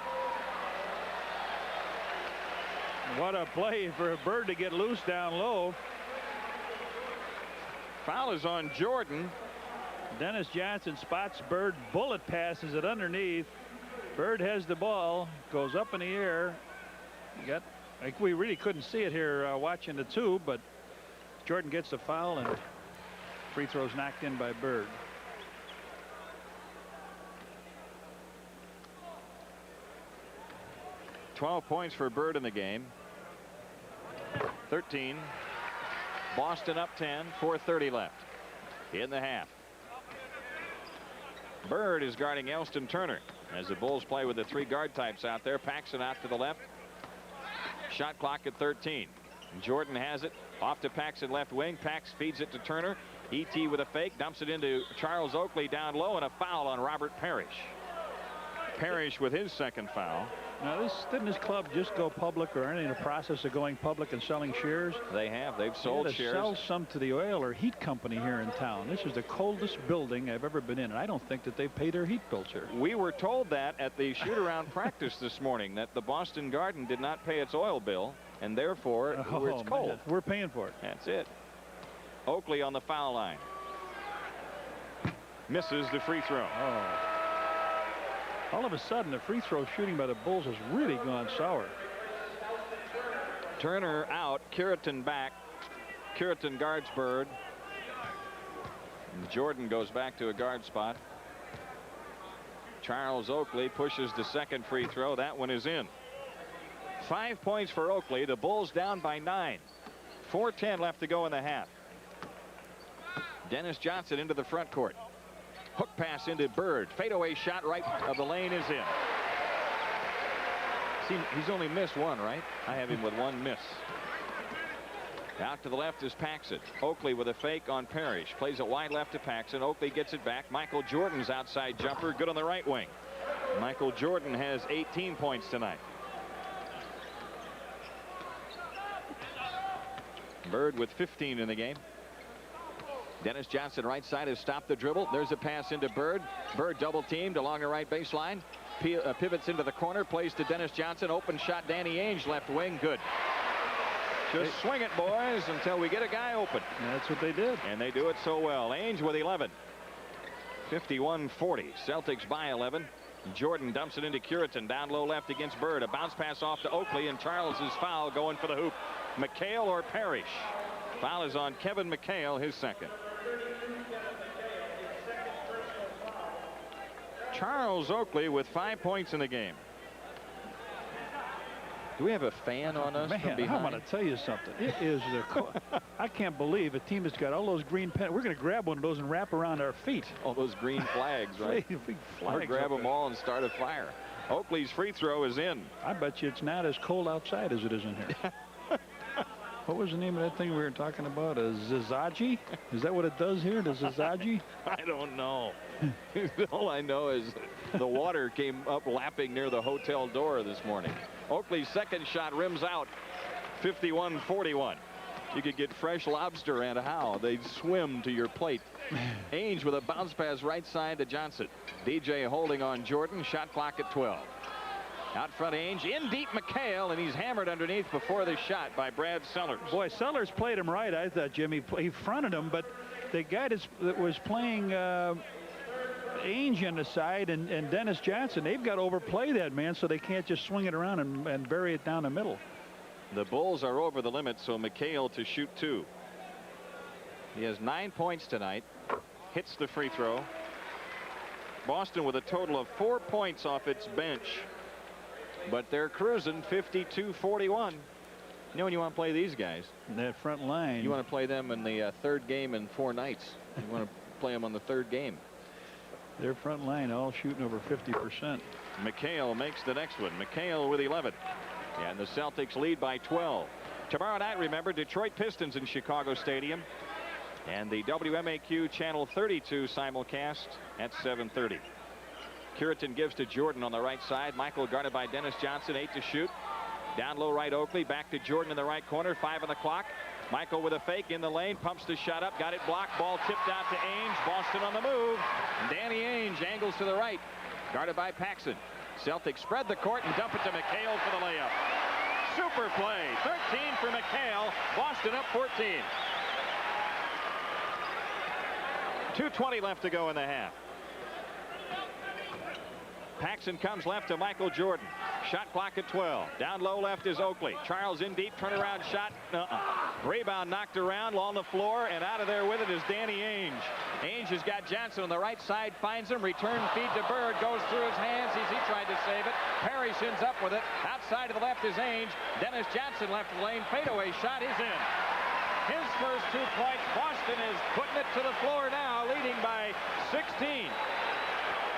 What a play for Bird to get loose down low. Foul is on Jordan. Dennis Johnson spots Bird, bullet passes it underneath. Bird has the ball, goes up in the air. Like we really couldn't see it here watching the tube, but Jordan gets the foul and free throws knocked in by Bird. $12 points for Bird in the game. 13. Boston up 10. 4:30 left in the half. Bird is guarding Elston Turner as the Bulls play with the 3 guard types out there. Paxson out to the left. Shot clock at 13. Jordan has it off to Paxson left wing. Pax feeds it to Turner. E.T. with a fake, dumps it into Charles Oakley down low, and a foul on Robert Parrish. Parrish with his second foul. Now, didn't this club just go public or any in the process of going public and selling shares? They have. They've sold shares. Sell some to the oil or heat company here in town. This is the coldest building I've ever been in, and I don't think that they pay their heat bills here. We were told that at the shoot-around practice this morning, that the Boston Garden did not pay its oil bill, and therefore it's cold. Man, we're paying for it. That's it. Oakley on the foul line. Misses the free throw. Oh. All of a sudden, the free throw shooting by the Bulls has really gone sour. Turner out. Curitan back. Curitan guards Bird. And Jordan goes back to a guard spot. Charles Oakley pushes the second free throw. That one is in. 5 points for Oakley. The Bulls down by 9. 4:10 left to go in the half. Dennis Johnson into the front court. Hook pass into Bird. Fadeaway shot right of the lane is in. See, he's only missed 1, right? I have him with 1 miss. Out to the left is Paxson. Oakley with a fake on Parrish. Plays it wide left to Paxson. Oakley gets it back. Michael Jordan's outside jumper. Good on the right wing. Michael Jordan has 18 points tonight. Bird with 15 in the game. Dennis Johnson right side has stopped the dribble. There's a pass into Bird. Bird double teamed along the right baseline. Pivots into the corner. Plays to Dennis Johnson. Open shot. Danny Ainge left wing. Good. Just swing it, boys, until we get a guy open. And that's what they did. And they do it so well. Ainge with 11. 51-40. Celtics by 11. Jordan dumps it into Curitan down low left against Bird. A bounce pass off to Oakley, and Charles is foul going for the hoop. McHale or Parrish. Foul is on Kevin McHale, his second. Charles Oakley with 5 points in the game. Do we have a fan on us? Man, from behind? I'm going to tell you something. It is I can't believe a team that's got all those green pens. We're going to grab one of those and wrap around our feet. All those green flags, right? Big flags. Or grab them all and start a fire. Oakley's free throw is in. I bet you it's not as cold outside as it is in here. What was the name of that thing we were talking about? A Zizaji? Is that what it does here, the Zizaji? I don't know. All I know is the water came up lapping near the hotel door this morning. Oakley's second shot rims out. 51-41. You could get fresh lobster and how they'd swim to your plate. Ainge with a bounce pass right side to Johnson. DJ holding on Jordan. Shot clock at 12. Out front Ainge, in deep McHale, and he's hammered underneath before the shot by Brad Sellers. Boy, Sellers played him right, I thought, Jimmy. He fronted him, but the guy that was playing Ainge on the side and Dennis Johnson, they've got to overplay that man so they can't just swing it around and bury it down the middle. The Bulls are over the limit, so McHale to shoot 2. He has 9 points tonight. Hits the free throw. Boston with a total of 4 points off its bench, but they're cruising 52-41. You know when you want to play these guys, that front line, you want to play them in the third game in 4 nights. You want to play them on the third game. Their front line all shooting over 50%. McHale makes the next one. McHale with 11, and the Celtics lead by 12. Tomorrow night, remember, Detroit Pistons in Chicago Stadium, and the WMAQ Channel 32 simulcast at 7:30. Curitan gives to Jordan on the right side. Michael guarded by Dennis Johnson. 8 to shoot. Down low right Oakley. Back to Jordan in the right corner. 5 on the clock. Michael with a fake in the lane. Pumps the shot up. Got it blocked. Ball tipped out to Ainge. Boston on the move. Danny Ainge angles to the right. Guarded by Paxson. Celtics spread the court and dump it to McHale for the layup. Super play. 13 for McHale. Boston up 14. 2:20 left to go in the half. Paxson comes left to Michael Jordan. Shot clock at 12. Down low left is Oakley. Charles in deep. Turnaround shot. Rebound knocked around on the floor, and out of there with it is Danny Ainge. Ainge has got Johnson on the right side. Finds him. Return feed to Bird. Goes through his hands. He tried to save it. Parrish ends up with it. Outside to the left is Ainge. Dennis Johnson left the lane. Fadeaway shot is in. His first 2 points. Boston is putting it to the floor now, leading by 16.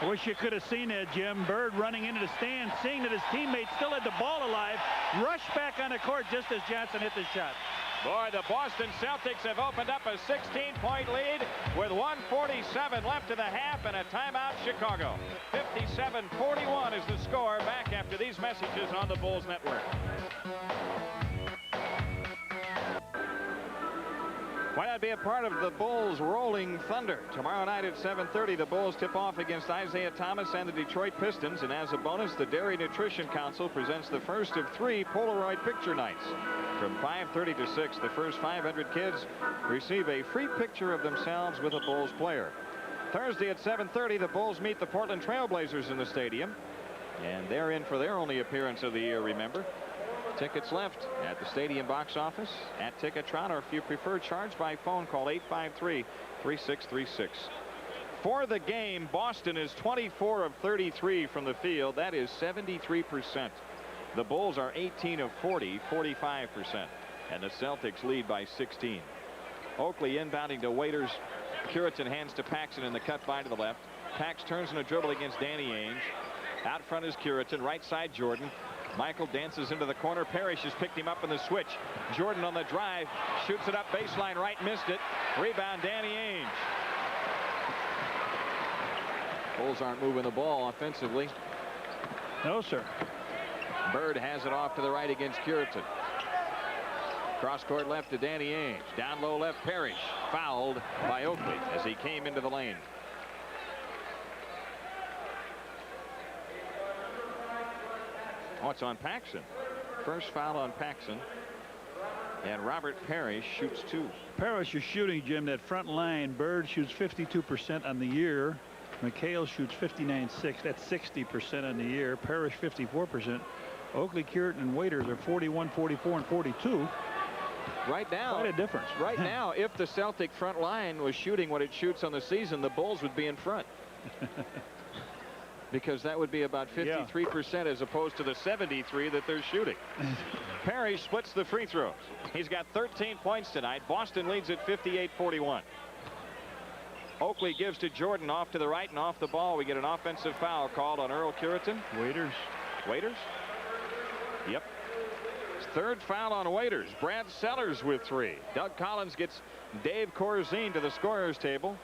Wish you could have seen that, Jim. Bird running into the stand, seeing that his teammate still had the ball alive, rushed back on the court just as Johnson hit the shot. Boy, the Boston Celtics have opened up a 16-point lead with 1:47 left in the half and a timeout, Chicago. 57-41 is the score. Back after these messages on the Bulls Network. Why not be a part of the Bulls rolling thunder? Tomorrow night at 7:30, the Bulls tip off against Isaiah Thomas and the Detroit Pistons. And as a bonus, the Dairy Nutrition Council presents the first of 3 Polaroid picture nights. From 5:30 to 6, the first 500 kids receive a free picture of themselves with a Bulls player. Thursday at 7:30, the Bulls meet the Portland Trailblazers in the stadium. And they're in for their only appearance of the year, remember. Tickets left at the stadium box office, at Ticketron, or if you prefer, charge by phone, call 853-3636. For the game, Boston is 24 of 33 from the field. That is 73%. The Bulls are 18 of 40, 45%. And the Celtics lead by 16. Oakley inbounding to Waiters. Curitan hands to Paxson in the cut by to the left. Pax turns in a dribble against Danny Ainge. Out front is Curitan. Right side, Jordan. Michael dances into the corner. Parrish has picked him up in the switch. Jordan on the drive. Shoots it up baseline right. Missed it. Rebound, Danny Ainge. Bulls aren't moving the ball offensively. No, sir. Bird has it off to the right against Curitan. Cross court left to Danny Ainge. Down low left, Parrish. Fouled by Oakley as he came into the lane. Oh, it's on Paxson. First foul on Paxson. And Robert Parrish shoots 2. Parrish is shooting, Jim, that front line. Bird shoots 52% on the year. McHale shoots 59.6. That's 60% on the year. Parrish 54%. Oakley, Curitan, and Waiters are 41, 44, and 42. Right now, quite a difference. Right now, if the Celtic front line was shooting what it shoots on the season, the Bulls would be in front. Because that would be about 53% as opposed to the 73 that they're shooting. Parrish splits the free throws. He's got 13 points tonight. Boston leads at 58-41. Oakley gives to Jordan off to the right, and off the ball we get an offensive foul called on Earl Curitan. Waiters. Waiters? Yep. Third foul on Waiters. Brad Sellers with 3. Doug Collins gets Dave Corzine to the scorer's table.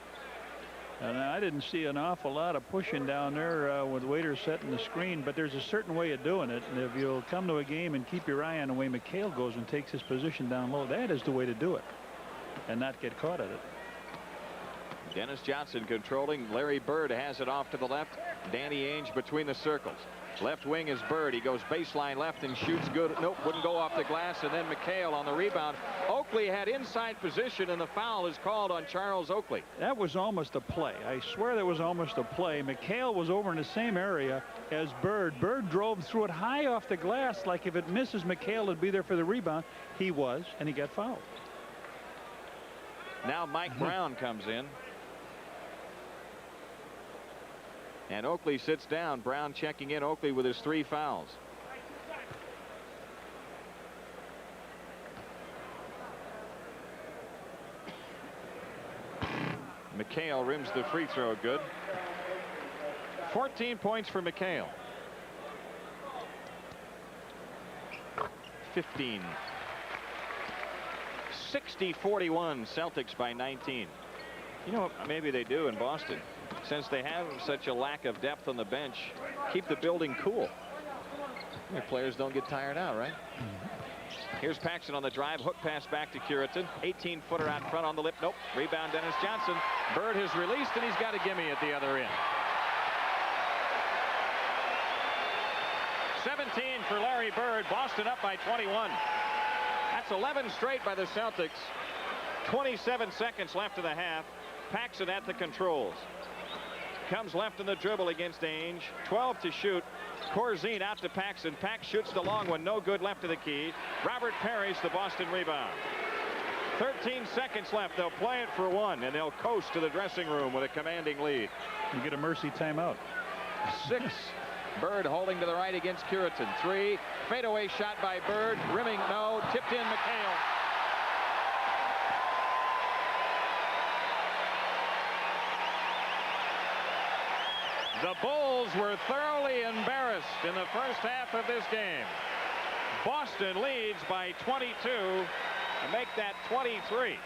And I didn't see an awful lot of pushing down there with Waiters setting the screen, but there's a certain way of doing it. And if you'll come to a game and keep your eye on the way McHale goes and takes his position down low, that is the way to do it and not get caught at it. Dennis Johnson controlling. Larry Bird has it off to the left. Danny Ainge between the circles. Left wing is Bird. He goes baseline left and shoots good. Nope, wouldn't go off the glass. And then McHale on the rebound. Oakley Oakley had inside position, and the foul is called on Charles Oakley. That was almost a play. I swear that was almost a play. McHale was over in the same area as Bird. Bird drove through it high off the glass, like if it misses McHale, it'd be there for the rebound. He was, and he got fouled. Now Mike Brown comes in. And Oakley sits down. Brown checking in. Oakley with his 3 fouls. McHale rims the free throw good. 14 points for McHale. 15. 60-41 Celtics by 19. You know what maybe they do in Boston, since they have such a lack of depth on the bench, keep the building cool. Their players don't get tired out, right? Here's Paxson on the drive. Hook pass back to Curitan. 18-footer out front on the lip. Nope. Rebound Dennis Johnson. Bird has released, and he's got a gimme at the other end. 17 for Larry Bird. Boston up by 21. That's 11 straight by the Celtics. 27 seconds left of the half. Paxson at the controls. Comes left in the dribble against Ainge. 12 to shoot. Corzine out to Paxson. Pax shoots the long one. No good left of the key. Robert Parrish the Boston rebound. 13 seconds left. They'll play it for 1, and they'll coast to the dressing room with a commanding lead. You get a mercy timeout. 6. Bird holding to the right against Curitan. 3. Fadeaway shot by Bird. Rimming no. Tipped in McHale. The Bulls were thoroughly embarrassed in the first half of this game. Boston leads by 22 to make that 23.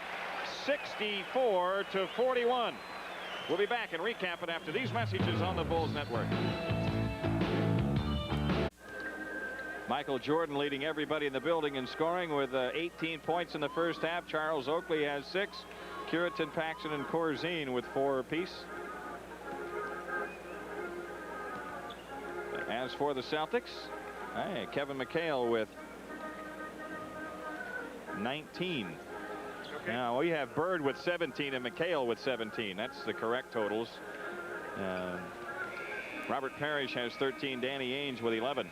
64-41. We'll be back and recap it after these messages on the Bulls Network. Michael Jordan leading everybody in the building in scoring with 18 points in the first half. Charles Oakley has 6. Curitan, Paxson, and Corzine with 4 apiece. As for the Celtics, Kevin McHale with 19. Okay. Now we have Bird with 17 and McHale with 17. That's the correct totals. Robert Parrish has 13. Danny Ainge with 11.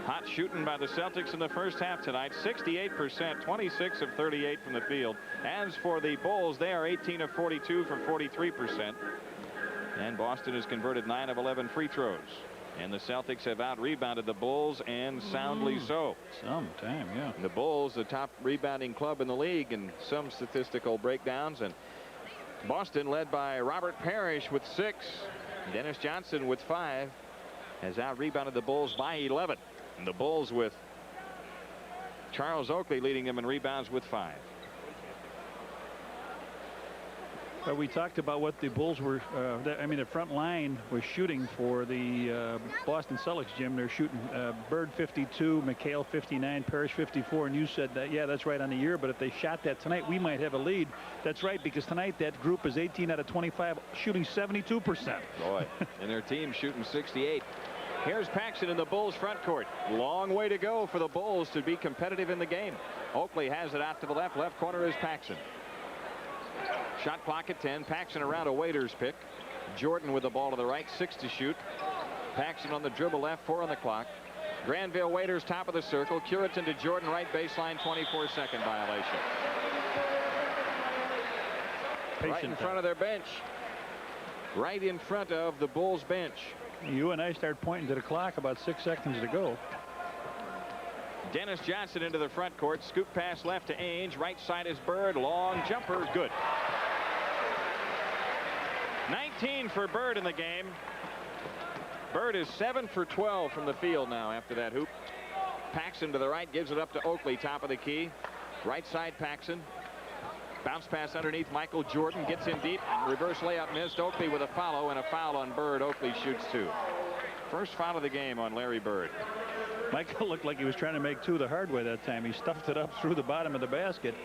Hot shooting by the Celtics in the first half tonight. 68%, 26 of 38 from the field. As for the Bulls, they are 18 of 42 from 43%. And Boston has converted 9 of 11 free throws. And the Celtics have out-rebounded the Bulls, and soundly so. Sometime, yeah. The Bulls, the top rebounding club in the league in some statistical breakdowns. And Boston, led by Robert Parrish with 6. Dennis Johnson with 5, has out-rebounded the Bulls by 11. And the Bulls with Charles Oakley leading them in rebounds with 5. But we talked about what the Bulls were, the front line was shooting for the Boston Celtics, Jim. They're shooting Bird 52, McHale 59, Parrish 54. And you said that, yeah, that's right on the year. But if they shot that tonight, we might have a lead. That's right, because tonight that group is 18 out of 25, shooting 72%. Boy, and their team shooting 68. Here's Paxson in the Bulls front court. Long way to go for the Bulls to be competitive in the game. Oakley has it out to the left. Left corner is Paxson. Shot clock at 10. Paxson around a Waiters pick. Jordan with the ball to the right. 6 to shoot. Paxson on the dribble left. 4 on the clock. Granville Waiters top of the circle. Curitan to Jordan right baseline. 24-second violation. Right in front of their bench. Right in front of the Bulls bench. You and I start pointing to the clock about 6 seconds to go. Dennis Johnson into the front court. Scoop pass left to Ainge. Right side is Bird. Long jumper. Good. 19 for Bird in the game. Bird is 7 for 12 from the field now after that hoop. Paxson to the right. Gives it up to Oakley. Top of the key. Right side Paxson. Bounce pass underneath Michael Jordan. Gets in deep. Reverse layup missed. Oakley with a follow, and a foul on Bird. Oakley shoots 2. First foul of the game on Larry Bird. Michael looked like he was trying to make 2 the hard way that time. He stuffed it up through the bottom of the basket.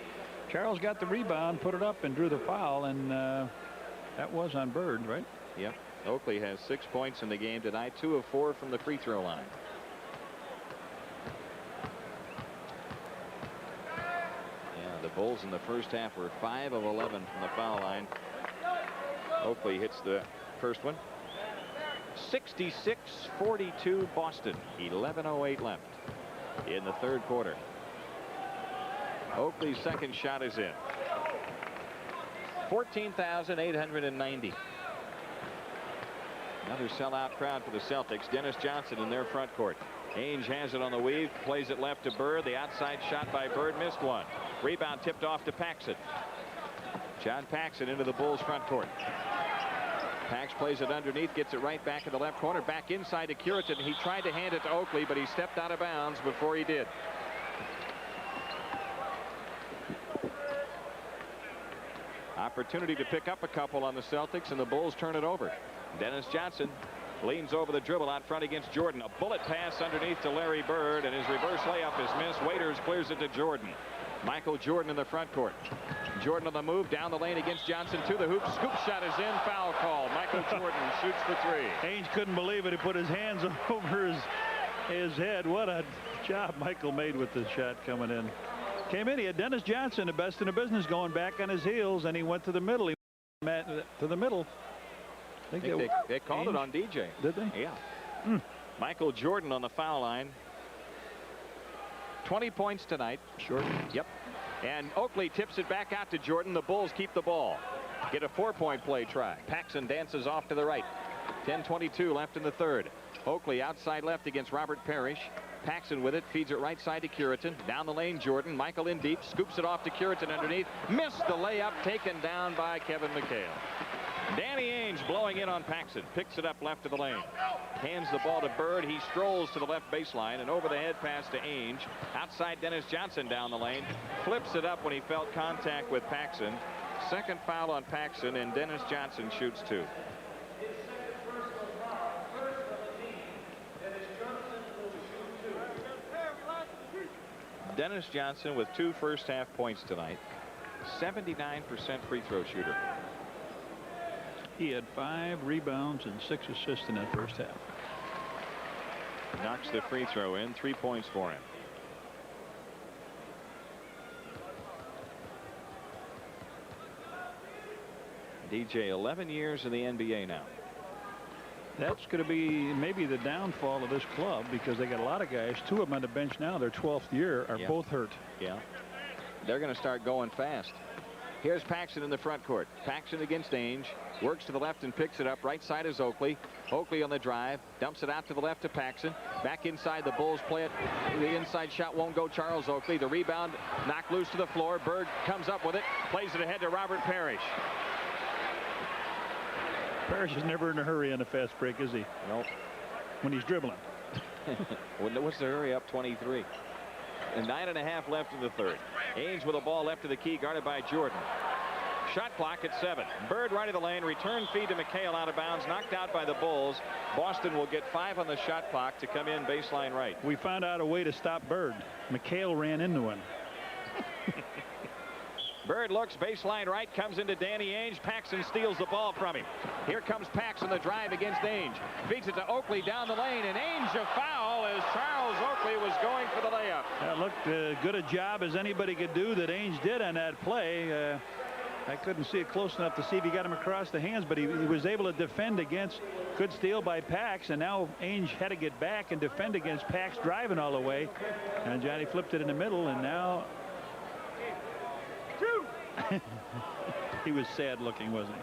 Charles got the rebound, put it up, and drew the foul, and that was on Bird, right? Yep. Oakley has 6 points in the game tonight. 2 of 4 from the free throw line. Bulls in the first half were 5 of 11 from the foul line. Oakley hits the first one. 66-42 Boston. 11:08 left in the third quarter. Oakley's second shot is in. 14,890. Another sellout crowd for the Celtics. Dennis Johnson in their front court. Ainge has it on the weave, plays it left to Bird. The outside shot by Bird missed one. Rebound tipped off to Paxson. John Paxson into the Bulls front court. Pax plays it underneath, gets it right back in the left corner, back inside to Curitan. He tried to hand it to Oakley, but he stepped out of bounds before he did. Opportunity to pick up a couple on the Celtics, and the Bulls turn it over. Dennis Johnson leans over the dribble out front against Jordan. A bullet pass underneath to Larry Bird, and his reverse layup is missed. Waiters clears it to Jordan. Michael Jordan in the front court. Jordan on the move down the lane against Johnson to the hoop. Scoop shot is in. Foul call. Michael Jordan shoots for three. Ainge couldn't believe it. He put his hands over his head. What a job Michael made with the shot coming in. Came in. He had Dennis Johnson, the best in the business, going back on his heels, and he went to the middle. He went to the middle. I think they called it on DJ. Did they? Yeah. Michael Jordan on the foul line. 20 points tonight. Short. Yep. And Oakley tips it back out to Jordan. The Bulls keep the ball. Get a 4-point play try. Paxson dances off to the right. 10:22 left in the third. Oakley outside left against Robert Parrish. Paxson with it, feeds it right side to Curitan. Down the lane, Jordan. Michael in deep, scoops it off to Curitan underneath. Missed the layup, taken down by Kevin McHale. Danny Ainge blowing in on Paxson. Picks it up left of the lane. Hands the ball to Bird. He strolls to the left baseline. An over-the-head pass to Ainge. Outside Dennis Johnson down the lane. Flips it up when he felt contact with Paxson. Second foul on Paxson, and Dennis Johnson shoots two. Dennis Johnson with 2 first-half points tonight. 79% free throw shooter. He had 5 rebounds and 6 assists in that first half. Knocks the free throw in. 3 points for him. DJ, 11 years in the NBA now. That's going to be maybe the downfall of this club, because they got a lot of guys. 2 of them on the bench now, their 12th year, are both hurt. Yeah. They're going to start going fast. Here's Paxson in the front court. Paxson against Ainge. Works to the left and picks it up. Right side is Oakley. Oakley on the drive. Dumps it out to the left to Paxson. Back inside, the Bulls play it. The inside shot won't go. Charles Oakley. The rebound knocked loose to the floor. Bird comes up with it. Plays it ahead to Robert Parrish. Parrish is never in a hurry on a fast break, is he? Nope. When he's dribbling. What's the hurry up? 23. And 9.5 left in the third. Ainge with a ball left to the key, guarded by Jordan. Shot clock at 7. Bird right of the lane. Return feed to McHale out of bounds. Knocked out by the Bulls. Boston will get 5 on the shot clock to come in baseline right. We found out a way to stop Bird. McHale ran into him. Bird looks baseline right, comes into Danny Ainge. Paxson steals the ball from him. Here comes Paxson, the drive against Ainge. Feeds it to Oakley down the lane, and Ainge a foul as Charles Oakley was going for the layup. That looked good a job as anybody could do that Ainge did on that play. I couldn't see it close enough to see if he got him across the hands, but he was able to defend against. Good steal by Pax, and now Ainge had to get back and defend against Pax driving all the way. And Johnny flipped it in the middle, and now he was sad looking, wasn't he?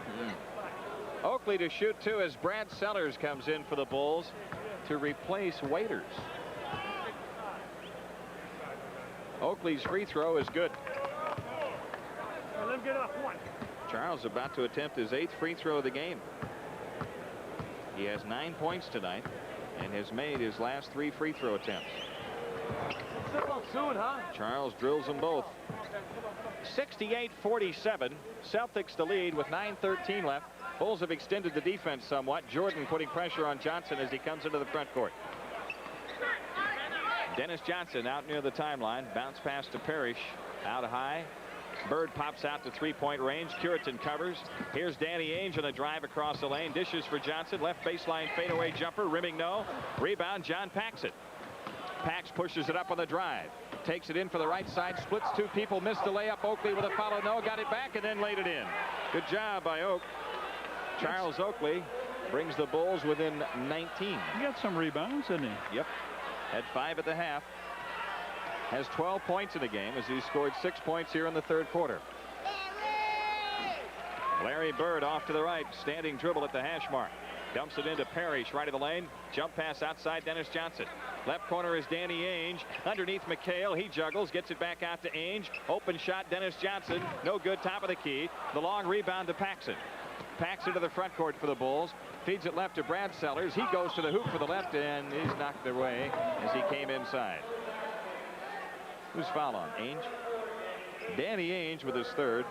Oakley to shoot 2 as Brad Sellers comes in for the Bulls to replace Waiters. Oakley's free throw is good. Let him get off one. Charles about to attempt his 8th free throw of the game. He has 9 points tonight and has made his last 3 free throw attempts. Soon, huh? Charles drills them both. 68-47. Celtics the lead with 9:13 left. Bulls have extended the defense somewhat. Jordan putting pressure on Johnson as he comes into the front court. Dennis Johnson out near the timeline. Bounce pass to Parrish. Out high. Bird pops out to 3-point range. Curitan covers. Here's Danny Ainge on a drive across the lane. Dishes for Johnson. Left baseline fadeaway jumper. Rimming no. Rebound John Paxson. Pax pushes it up on the drive. Takes it in for the right side, splits two people, missed the layup. Oakley with a follow, no, got it back and then laid it in. Good job by Oak. Charles Oakley brings the Bulls within 19. He got some rebounds, didn't he? Yep. Had 5 at the half. Has 12 points in the game as he scored 6 points here in the third quarter. Larry Bird off to the right, standing dribble at the hash mark. Dumps it into Parrish, right of the lane. Jump pass outside Dennis Johnson. Left corner is Danny Ainge. Underneath McHale, he juggles, gets it back out to Ainge. Open shot, Dennis Johnson. No good, top of the key. The long rebound to Paxson. Paxson to the front court for the Bulls. Feeds it left to Brad Sellers. He goes to the hoop for the left, and he's knocked away as he came inside. Who's foul on? Ainge? Danny Ainge with his third.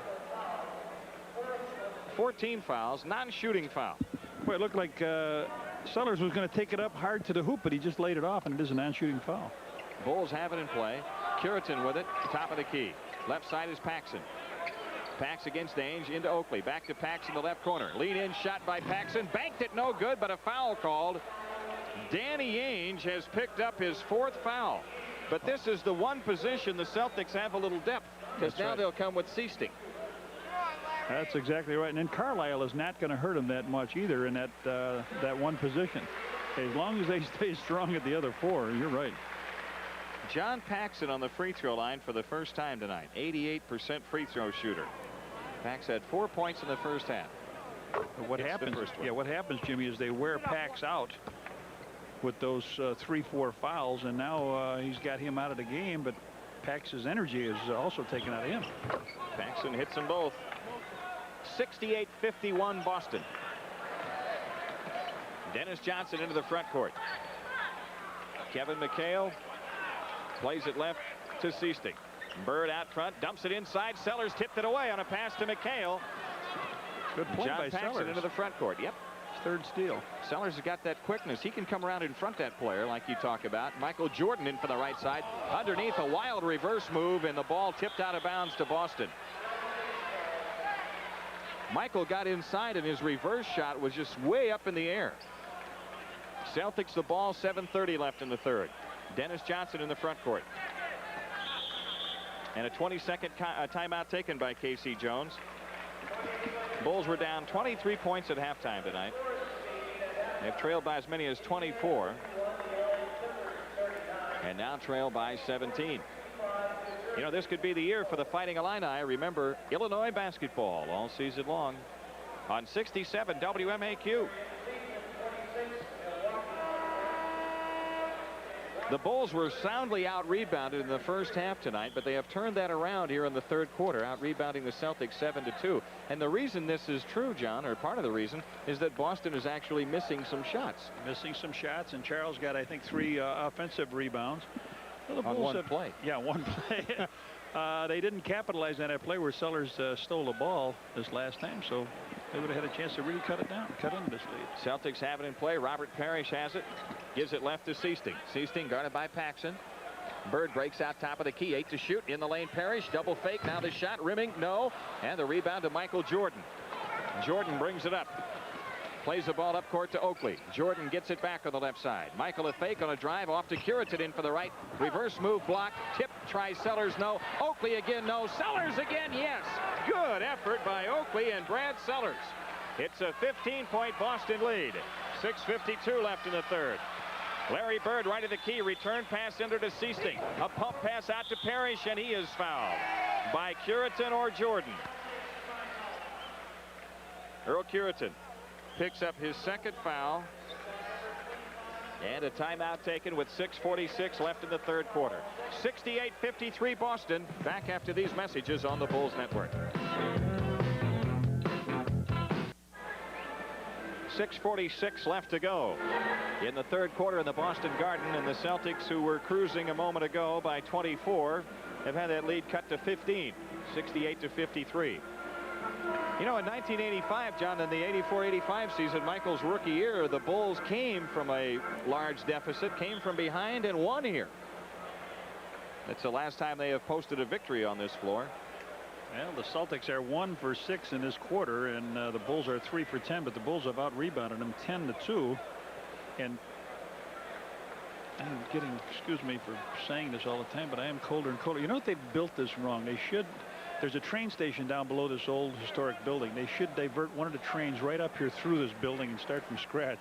14 fouls, non-shooting foul. Boy, it looked like Sellers was going to take it up hard to the hoop, but he just laid it off, and it is a non-shooting foul. Bulls have it in play. Curitin with it, top of the key. Left side is Paxson. Pax against Ainge into Oakley. Back to Pax in the left corner. Lead in shot by Paxson. Banked it, no good, but a foul called. Danny Ainge has picked up his 4th foul. But this is the one position the Celtics have a little depth, because now they'll come with Seasting. That's exactly right. And then Carlisle is not going to hurt him that much either in that one position. As long as they stay strong at the other 4, you're right. John Paxson on the free throw line for the first time tonight. 88% free throw shooter. Pax had 4 points in the first half. But what happens? Yeah, what happens, Jimmy, is they wear Pax out with those 3-4 fouls, and now he's got him out of the game, but Pax's energy is also taken out of him. Paxson hits them both. 68-51 Boston. Dennis Johnson into the front court. Kevin McHale plays it left to Seasting. Bird out front, dumps it inside. Sellers tipped it away on a pass to McHale. Good point by Paxson Sellers. into the front court. Yep. Third steal. Sellers has got that quickness. He can come around in front that player like you talk about. Michael Jordan in for the right side. Underneath, a wild reverse move, and the ball tipped out of bounds to Boston. Michael got inside, and his reverse shot was just way up in the air. Celtics the ball, 7:30 left in the third. Dennis Johnson in the front court. And a 20-second timeout taken by K.C. Jones. Bulls were down 23 points at halftime tonight. They've trailed by as many as 24. And now trail by 17. You know, this could be the year for the Fighting Illini. Remember, Illinois basketball all season long on 67 WMAQ. The Bulls were soundly out-rebounded in the first half tonight, but they have turned that around here in the third quarter, out-rebounding the Celtics 7-2. And the reason this is true, John, or part of the reason, is that Boston is actually missing some shots. Missing some shots, and Charles got, I think, 3 offensive rebounds. Well, the on Bulls one play. Yeah, one play. They didn't capitalize on that play where Sellers stole the ball this last time, so they would have had a chance to really cut it down, cut into this lead. Celtics have it in play. Robert Parrish has it. Gives it left to Seasting. Seasting guarded by Paxson. Bird breaks out top of the key. 8 to shoot. In the lane, Parrish. Double fake. Now the shot. Rimming. No. And the rebound to Michael Jordan. Jordan brings it up. Plays the ball up court to Oakley. Jordan gets it back on the left side. Michael a fake on a drive off to Curitin in for the right. Reverse move block. Tip tries Sellers. No. Oakley again. No. Sellers again. Yes. Good effort by Oakley and Brad Sellers. It's a 15-point Boston lead. 6:52 left in the third. Larry Bird right of the key. Return pass under to Seasting. A pump pass out to Parrish, and he is fouled by Curitin or Jordan. Earl Curitin picks up his second foul. And a timeout taken with 6:46 left in the third quarter. 68-53 Boston. Back after these messages on the Bulls Network. 6:46 left to go in the third quarter in the Boston Garden, and the Celtics, who were cruising a moment ago by 24, have had that lead cut to 15, 68-53. You know, in 1985, John, in the 84-85 season, Michael's rookie year, the Bulls came from a large deficit, came from behind, and won here. It's the last time they have posted a victory on this floor. Well, the Celtics are 1 for 6 in this quarter, and the Bulls are 3 for 10, but the Bulls have out-rebounded them 10-2. And I'm getting, excuse me for saying this all the time, but I am colder and colder. You know what? They've built this wrong. They should. There's a train station down below this old historic building. They should divert one of the trains right up here through this building and start from scratch.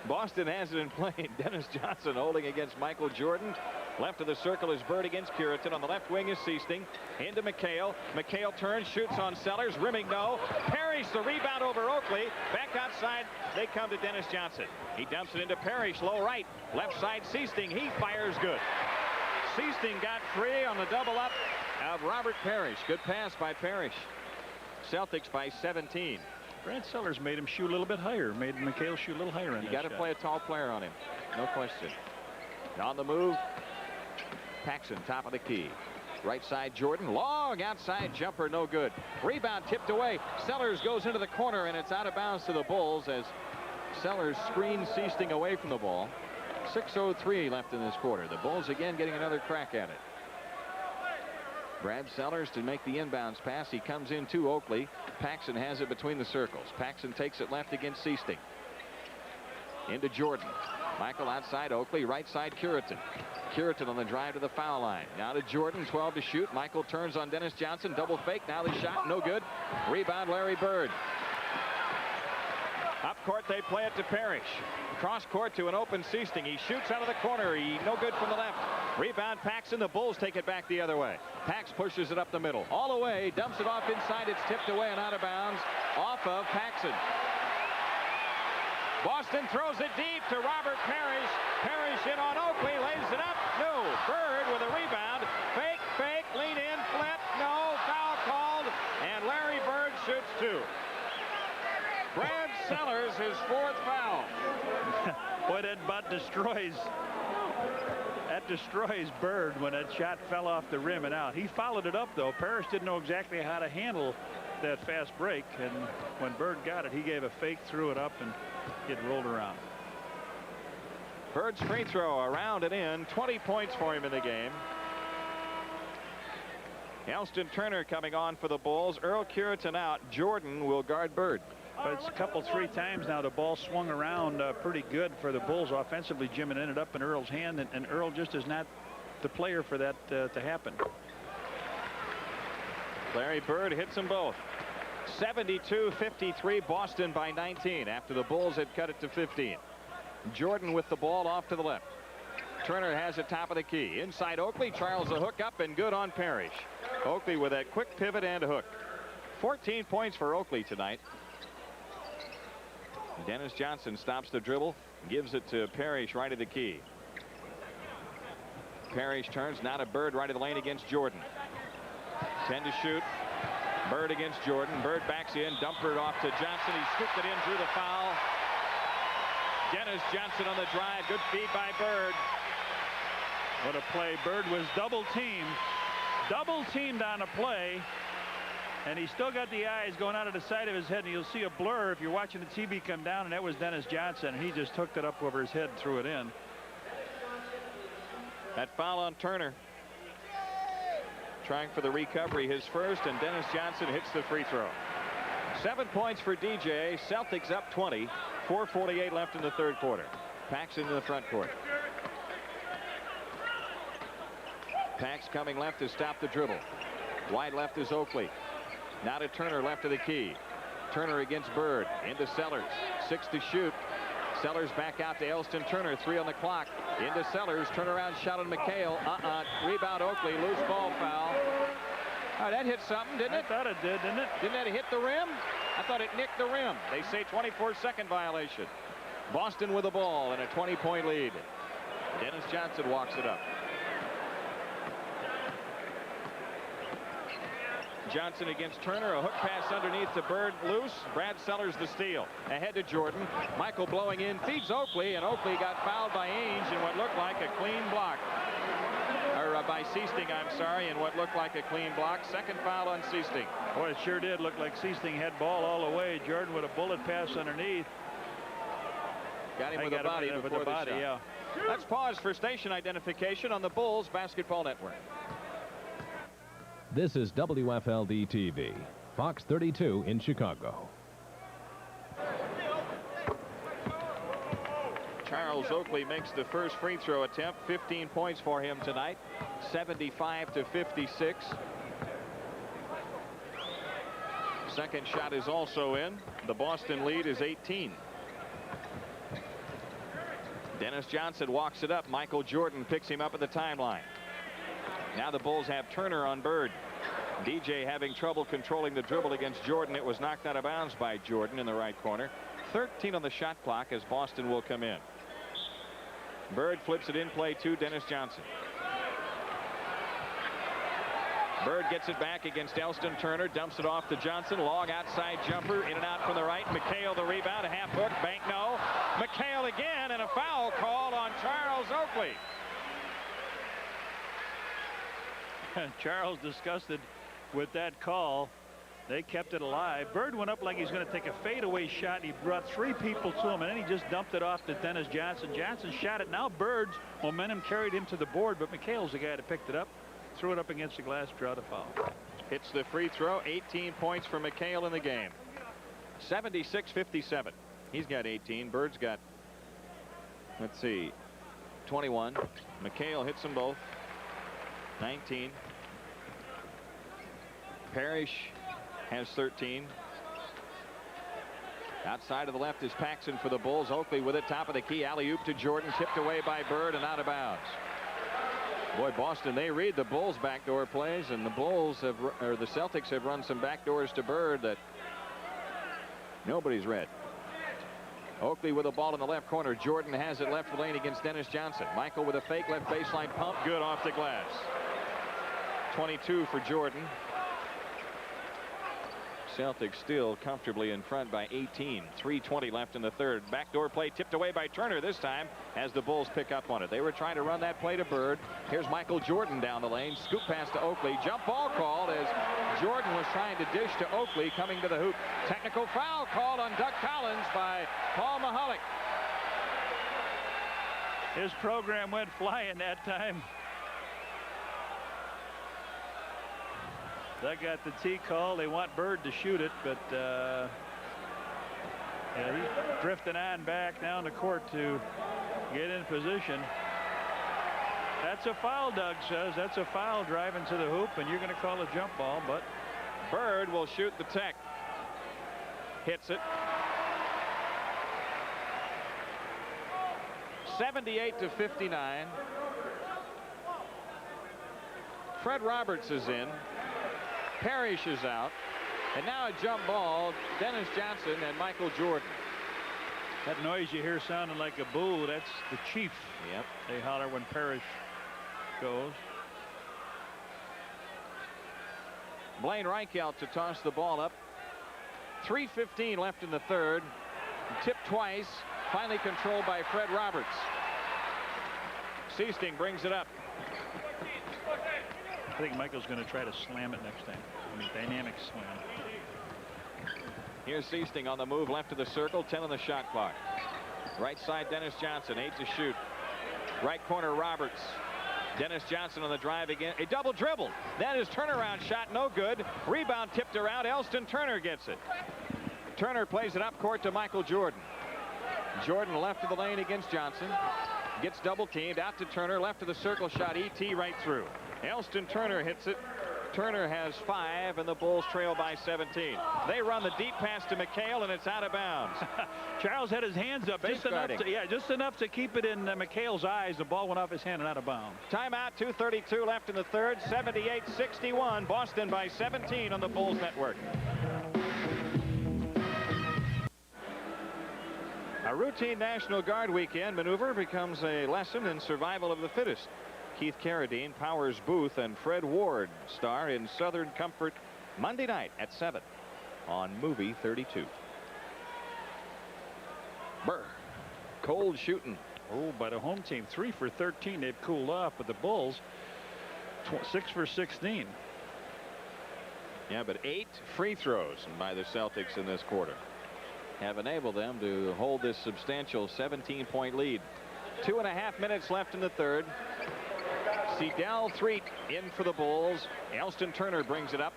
Boston has it in play. Dennis Johnson holding against Michael Jordan. Left of the circle is Bird against Curitan. On the left wing is Seasting. Into McHale. McHale turns, shoots on Sellers. Rimming no. Parrish the rebound over Oakley. Back outside. They come to Dennis Johnson. He dumps it into Parrish. Low right. Left side Seasting. He fires good. Seasting got free on the double up of Robert Parrish. Good pass by Parrish. Celtics by 17. Brad Sellers made him shoot a little bit higher. Made McHale shoot a little higher. You got to play a tall player on him. No question. On the move. Paxson, top of the key. Right side Jordan. Long outside jumper. No good. Rebound tipped away. Sellers goes into the corner, and it's out of bounds to the Bulls as Sellers screens Seasting away from the ball. 6:03 left in this quarter. The Bulls again getting another crack at it. Brad Sellers to make the inbounds pass. He comes in to Oakley. Paxson has it between the circles. Paxson takes it left against Seasting. Into Jordan. Michael outside Oakley. Right side Curitan. Curitan on the drive to the foul line. Now to Jordan. 12 to shoot. Michael turns on Dennis Johnson. Double fake. Now the shot. No good. Rebound Larry Bird. Up court they play it to Parrish. Cross court to an open Seasting. He shoots out of the corner. He no good from the left. Rebound Paxson. The Bulls take it back the other way. Pax pushes it up the middle. All the way. Dumps it off inside. It's tipped away and out of bounds. Off of Paxson. Boston throws it deep to Robert Parrish. Parrish in on Oakley. Lays it up. No. Bird with a rebound. Fake, fake. Lean in. Flip. No. Foul called. And Larry Bird shoots two. Brad Sellers, his fourth foul. Boy, that butt destroys. That destroys Bird when that shot fell off the rim and out. He followed it up, though. Parrish didn't know exactly how to handle that fast break. And when Bird got it, he gave a fake, threw it up, and it rolled around. Bird's free throw around and in. 20 points for him in the game. Elston Turner coming on for the Bulls. Earl Curitan out. Jordan will guard Bird. But it's a couple, three times now the ball swung around pretty good for the Bulls offensively, Jim, and ended up in Earl's hand, and Earl just is not the player for that to happen. Larry Bird hits them both. 72-53, Boston by 19 after the Bulls had cut it to 15. Jordan with the ball off to the left. Turner has it top of the key. Inside Oakley, trials a hook up and good on Parrish. Oakley with a quick pivot and a hook. 14 points for Oakley tonight. Dennis Johnson stops the dribble, gives it to Parrish right of the key. Parrish turns now to Bird right of the lane against Jordan. 10 to shoot. Bird against Jordan. Bird backs in. Dumper it off to Johnson. He scooped it in, drew the foul. Dennis Johnson on the drive. Good feed by Bird. What a play. Bird was double teamed on a play. And he's still got the eyes going out of the side of his head, and you'll see a blur if you're watching the TV come down, and that was Dennis Johnson, and he just hooked it up over his head and threw it in. That foul on Turner. Trying for the recovery, his first, and Dennis Johnson hits the free throw. 7 points for DJ. Celtics up 20. 4:48 left in the third quarter. Pax into the front court. Pax coming left to stop the dribble. Wide left is Oakley. Now to Turner left of the key. Turner against Bird. Into Sellers. 6 to shoot. Sellers back out to Elston Turner. 3 on the clock. Into Sellers. Turnaround shot on McHale. Rebound Oakley. Loose ball foul. Oh, that hit something, didn't it? I thought it did, didn't it? Didn't that hit the rim? I thought it nicked the rim. They say 24-second violation. Boston with the ball and a 20-point lead. Dennis Johnson walks it up. Johnson against Turner. A hook pass underneath to Bird. Loose. Brad Sellers the steal. Ahead to Jordan. Michael blowing in. Feeds Oakley. And Oakley got fouled by Ainge in what looked like a clean block. Or by Seasting, I'm sorry, in what looked like a clean block. Second foul on Seasting. Boy, it sure did look like Seasting had ball all the way. Jordan with a bullet pass underneath. Got him with the body before the shot. Yeah. Let's pause for station identification on the Bulls Basketball Network. This is WFLD TV, Fox 32 in Chicago. Charles Oakley makes the first free throw attempt. 15 points for him tonight. 75-56. Second shot is also in. The Boston lead is 18. Dennis Johnson walks it up. Michael Jordan picks him up at the timeline. Now the Bulls have Turner on Bird. DJ having trouble controlling the dribble against Jordan. It was knocked out of bounds by Jordan in the right corner. 13 on the shot clock as Boston will come in. Bird flips it in play to Dennis Johnson. Bird gets it back against Elston Turner, dumps it off to Johnson. Long outside jumper, in and out from the right. McHale the rebound, a half hook, bank no. McHale again, and a foul called on Charles Oakley. Charles disgusted with that call. They kept it alive. Bird went up like he's going to take a fadeaway shot. He brought 3 people to him, and then he just dumped it off to Dennis Johnson. Johnson shot it. Now Bird's momentum carried him to the board, but McHale's the guy that picked it up. Threw it up against the glass, drawed a foul. Hits the free throw. 18 points for McHale in the game. 76-57. He's got 18. Bird's got, let's see, 21. McHale hits them both. 19. Parrish has 13. Outside of the left is Paxson for the Bulls. Oakley with it, top of the key, alley-oop to Jordan, tipped away by Bird and out of bounds. Boy, Boston, they read the Bulls backdoor plays, and the Bulls have, or the Celtics have run some backdoors to Bird that nobody's read. Oakley with the ball in the left corner. Jordan has it left lane against Dennis Johnson. Michael with a fake left baseline pump, good off the glass. 22 for Jordan. Celtics still comfortably in front by 18. 3:20 left in the third. Backdoor play tipped away by Turner this time as the Bulls pick up on it. They were trying to run that play to Bird. Here's Michael Jordan down the lane. Scoop pass to Oakley. Jump ball called as Jordan was trying to dish to Oakley coming to the hoop. Technical foul called on Doug Collins by Paul Mahalik. His program went flying that time. Doug got the T call. They want Bird to shoot it, but yeah, he's drifting on back down the court to get in position. That's a foul, Doug says. That's a foul driving to the hoop, and you're going to call a jump ball, but Bird will shoot the tech. Hits it. 78-59. Fred Roberts is in. Parrish is out. And now a jump ball. Dennis Johnson and Michael Jordan. That noise you hear sounding like a boo, that's the chief. Yep. They holler when Parrish goes. Blaine Reichelt to toss the ball up. 3:15 left in the third. Tipped twice. Finally controlled by Fred Roberts. Seasting brings it up. I think Michael's going to try to slam it next time. I mean, dynamic slam. Here's Seasting on the move left of the circle. 10 on the shot clock. Right side Dennis Johnson, 8 to shoot. Right corner Roberts. Dennis Johnson on the drive again. A double dribble. That is turnaround shot, no good. Rebound tipped around. Elston Turner gets it. Turner plays it up court to Michael Jordan. Jordan left of the lane against Johnson. Gets double teamed out to Turner. Left of the circle shot. ET right through. Elston Turner hits it. Turner has 5, and the Bulls trail by 17. They run the deep pass to McHale, and it's out of bounds. Charles had his hands up just enough to keep it in McHale's eyes. The ball went off his hand and out of bounds. Timeout. 2:32 left in the third. 78-61. Boston by 17 on the Bulls network. A routine National Guard weekend maneuver becomes a lesson in survival of the fittest. Keith Carradine, Powers Booth, and Fred Ward star in Southern Comfort Monday night at 7 on Movie 32. Burr, cold shooting. Oh, by the home team, 3 for 13. They've cooled off, but the Bulls 6 for 16. Yeah, but 8 free throws by the Celtics in this quarter have enabled them to hold this substantial 17-point lead. 2.5 minutes left in the third. Seidel Threet in for the Bulls. Elston Turner brings it up.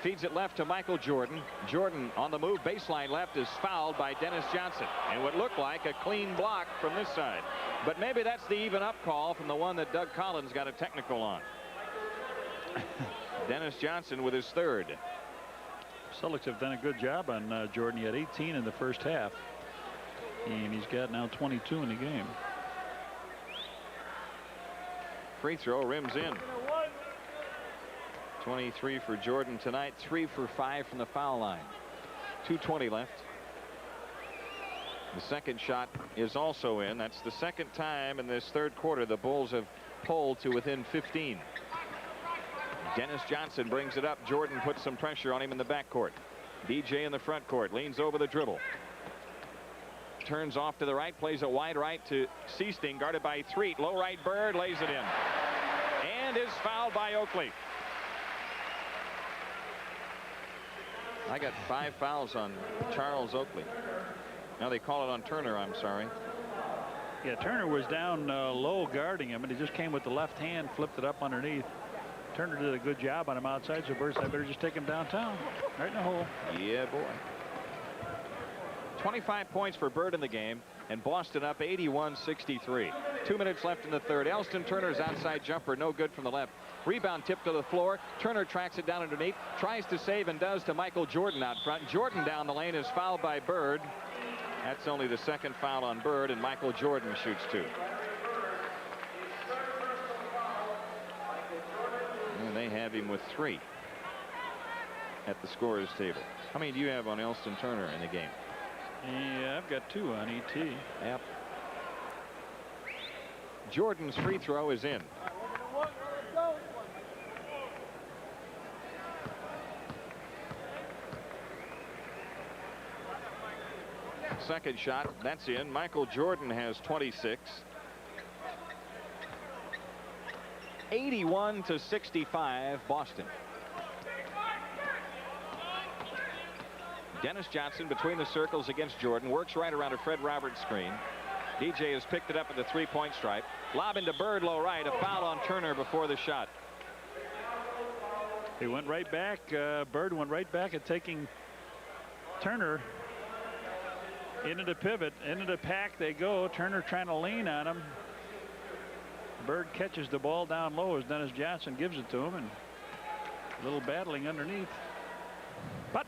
Feeds it left to Michael Jordan. Jordan on the move. Baseline left is fouled by Dennis Johnson. And what looked like a clean block from this side. But maybe that's the even up call from the one that Doug Collins got a technical on. Dennis Johnson with his third. Celtics have done a good job on Jordan. He had 18 in the first half. And he's got now 22 in the game. Free throw rims in. 23 for Jordan tonight. 3 for 5 from the foul line. 2:20 left. The second shot is also in. That's the second time in this third quarter the Bulls have pulled to within 15. Dennis Johnson brings it up. Jordan puts some pressure on him in the backcourt. DJ in the front court leans over the dribble. Turns off to the right, plays a wide right to Seasting, guarded by Threet. Low right, Bird lays it in. And is fouled by Oakley. I got 5 fouls on Charles Oakley. Now they call it on Turner, I'm sorry. Yeah, Turner was down low guarding him, and he just came with the left hand, flipped it up underneath. Turner did a good job on him outside, so Bird said, I better just take him downtown. Right in the hole. Yeah, boy. 25 points for Bird in the game, and Boston up 81-63. 2 minutes left in the third. Elston Turner's outside jumper, no good from the left. Rebound tip to the floor. Turner tracks it down underneath, tries to save and does to Michael Jordan out front. Jordan down the lane is fouled by Bird. That's only the second foul on Bird, and Michael Jordan shoots 2. And they have him with 3 at the scorer's table. How many do you have on Elston Turner in the game? Yeah, I've got 2 on ET. Yep. Jordan's free throw is in. Second shot, that's in. Michael Jordan has 26. 81-65 Boston. Dennis Johnson between the circles against Jordan, works right around a Fred Roberts screen. DJ has picked it up at the 3-point stripe. Lob into Bird, low right. A foul on Turner before the shot. He went right back. Bird went right back at taking Turner into the pivot, into the pack they go. Turner trying to lean on him. Bird catches the ball down low as Dennis Johnson gives it to him, and a little battling underneath. But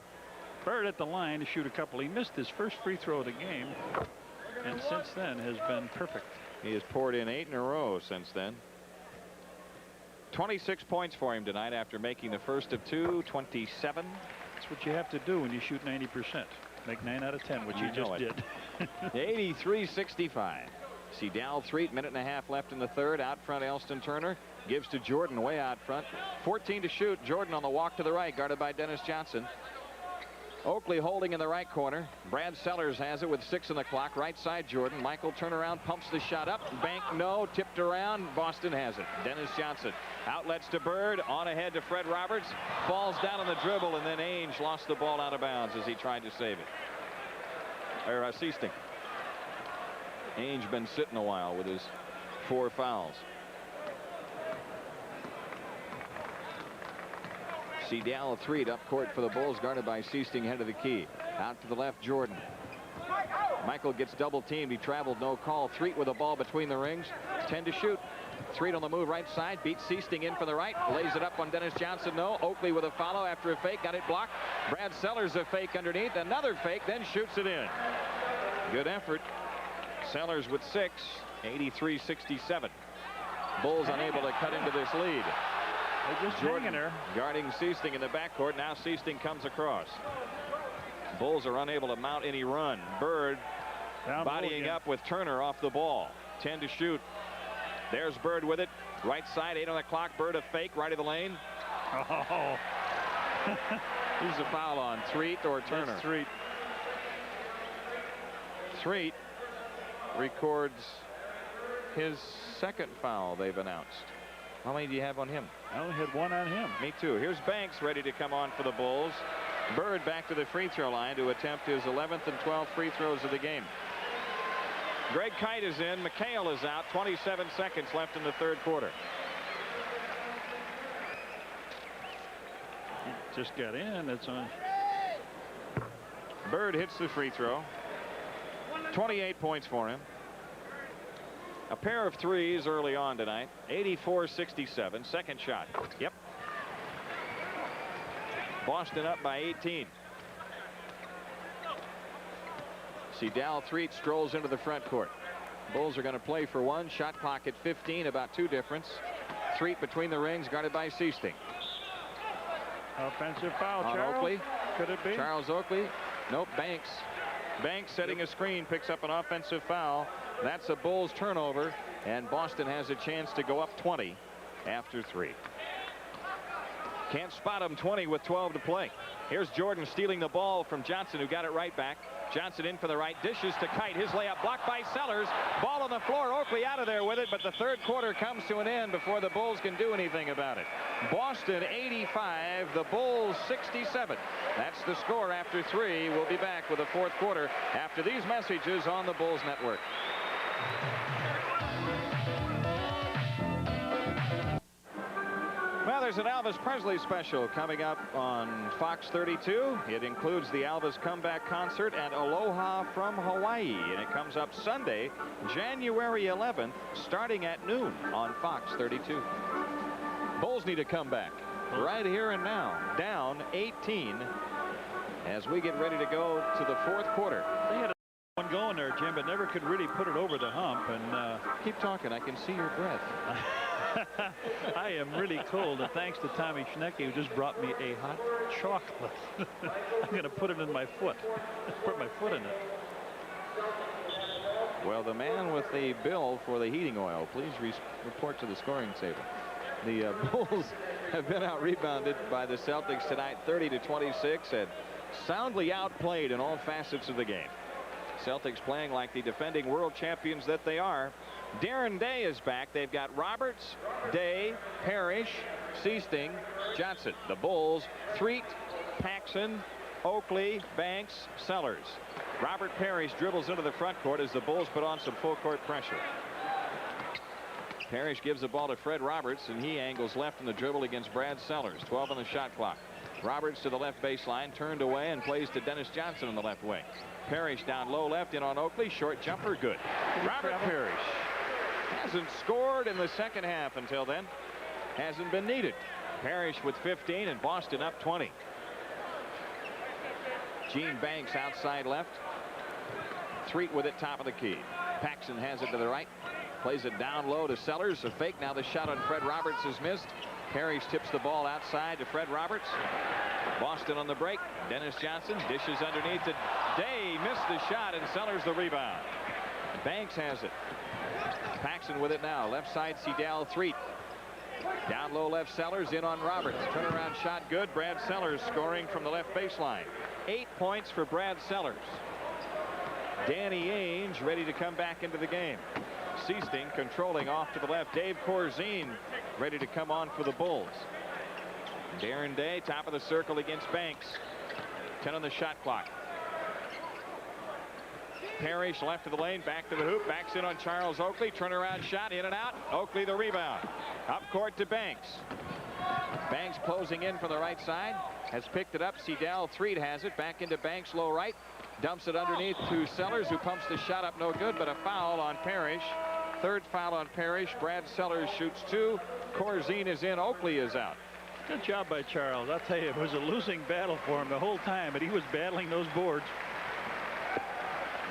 Bird at the line to shoot a couple. He missed his first free throw of the game, and since then has been perfect. He has poured in 8 in a row since then. 26 points for him tonight after making the first of 2. 27. That's what you have to do when you shoot 90%. Make 9 out of 10, which you just did. 83-65. See Dal Threet, minute and a half left in the third. Out front, Elston Turner gives to Jordan way out front. 14 to shoot. Jordan on the walk to the right, guarded by Dennis Johnson. Oakley holding in the right corner. Brad Sellers has it with 6 on the clock. Right side, Jordan. Michael turnaround, pumps the shot up. Bank, no. Tipped around. Boston has it. Dennis Johnson. Outlets to Bird. On ahead to Fred Roberts. Falls down on the dribble, and then Ainge lost the ball out of bounds as he tried to save it. Or Seasting. Ainge been sitting a while with his 4 fouls. Seedal Threet up court for the Bulls, guarded by Seasting, head of the key. Out to the left, Jordan. Michael gets double teamed. He traveled, no call. Threet with the ball between the rings. 10 to shoot. Threet on the move right side. Beats Seasting in for the right. Lays it up on Dennis Johnson. No. Oakley with a follow after a fake. Got it blocked. Brad Sellers a fake underneath. Another fake. Then shoots it in. Good effort. Sellers with 6. 83-67. Bulls unable to cut into this lead. Just Jordan guarding Seasting in the backcourt. Now Seasting comes across. Bulls are unable to mount any run. Bird bodying up with Turner off the ball. 10 to shoot. There's Bird with it. Right side, 8 on the clock. Bird a fake right of the lane. Oh. Who's the foul on? Threet or Turner? That's Threet. Threet records his second foul they've announced. How many do you have on him? I only had 1 on him. Me too. Here's Banks ready to come on for the Bulls. Bird back to the free throw line to attempt his 11th and 12th free throws of the game. Greg Kite is in. McHale is out. 27 seconds left in the third quarter. just got in. It's on. Bird hits the free throw. 28 points for him. A pair of threes early on tonight. 84-67. Second shot. Yep. Boston up by 18. Seidel Threet strolls into the front court. Bulls are going to play for one. Shot clock at 15. About two difference. Threet between the rings, guarded by Seasting. Offensive foul. On Charles. Oakley. Could it be? Charles Oakley. Nope. Banks. Banks setting a screen, picks up an offensive foul. That's a Bulls turnover, and Boston has a chance to go up 20 after 3. Can't spot him. 20 with 12 to play. Here's Jordan stealing the ball from Johnson, who got it right back. Johnson in for the right, dishes to Kite. His layup blocked by Sellers. Ball on the floor. Oakley out of there with it, but the third quarter comes to an end before the Bulls can do anything about it. Boston 85, the Bulls 67. That's the score after 3. We'll be back with the fourth quarter after these messages on the Bulls Network. Well, there's an Elvis Presley special coming up on Fox 32. It includes the Elvis comeback concert at Aloha from Hawaii, and it comes up Sunday, January 11th, starting at noon on Fox 32. Bulls need a comeback right here and now, down 18 as we get ready to go to the fourth quarter. They had one going there, Jim, but never could really put it over the hump. And keep talking. I can see your breath. I am really cold, and thanks to Tommy Schnecke, who just brought me a hot chocolate. I'm going to put it in my foot. Put my foot in it. Well, the man with the bill for the heating oil, please report to the scoring table. The Bulls have been out-rebounded by the Celtics tonight, 30-26, and soundly outplayed in all facets of the game. Celtics playing like the defending world champions that they are. Darren Day is back. They've got Roberts, Day, Parrish, Seasting, Johnson. The Bulls, Threet, Paxson, Oakley, Banks, Sellers. Robert Parrish dribbles into the front court as the Bulls put on some full court pressure. Parrish gives the ball to Fred Roberts, and he angles left in the dribble against Brad Sellers. 12 on the shot clock. Roberts to the left baseline, turned away, and plays to Dennis Johnson on the left wing. Parrish down low left, in on Oakley. Short jumper, good. Robert Parrish hasn't scored in the second half until then. Hasn't been needed. Parrish with 15, and Boston up 20. Gene Banks outside left. Threet with it, top of the key. Paxson has it to the right. Plays it down low to Sellers. A fake. Now the shot on Fred Roberts is missed. Parrish tips the ball outside to Fred Roberts. Boston on the break. Dennis Johnson dishes underneath to Day. Missed the shot, and Sellers the rebound. Banks has it. Paxson with it now. Left side, Seidel Threet. Down low left, Sellers in on Roberts. Turnaround shot good. Brad Sellers scoring from the left baseline. 8 points for Brad Sellers. Danny Ainge ready to come back into the game. Seasting controlling off to the left. Dave Corzine ready to come on for the Bulls. Darren Day top of the circle against Banks. 10 on the shot clock. Parrish left of the lane, back to the hoop, backs in on Charles Oakley. Turnaround shot, in and out. Oakley the rebound. Up court to Banks. Banks closing in from the right side. Has picked it up. Seidel Threet has it. Back into Banks, low right. Dumps it underneath to Sellers, who pumps the shot up no good, but a foul on Parrish. Third foul on Parrish. Brad Sellers shoots 2. Corzine is in. Oakley is out. Good job by Charles. I'll tell you, it was a losing battle for him the whole time, but he was battling those boards.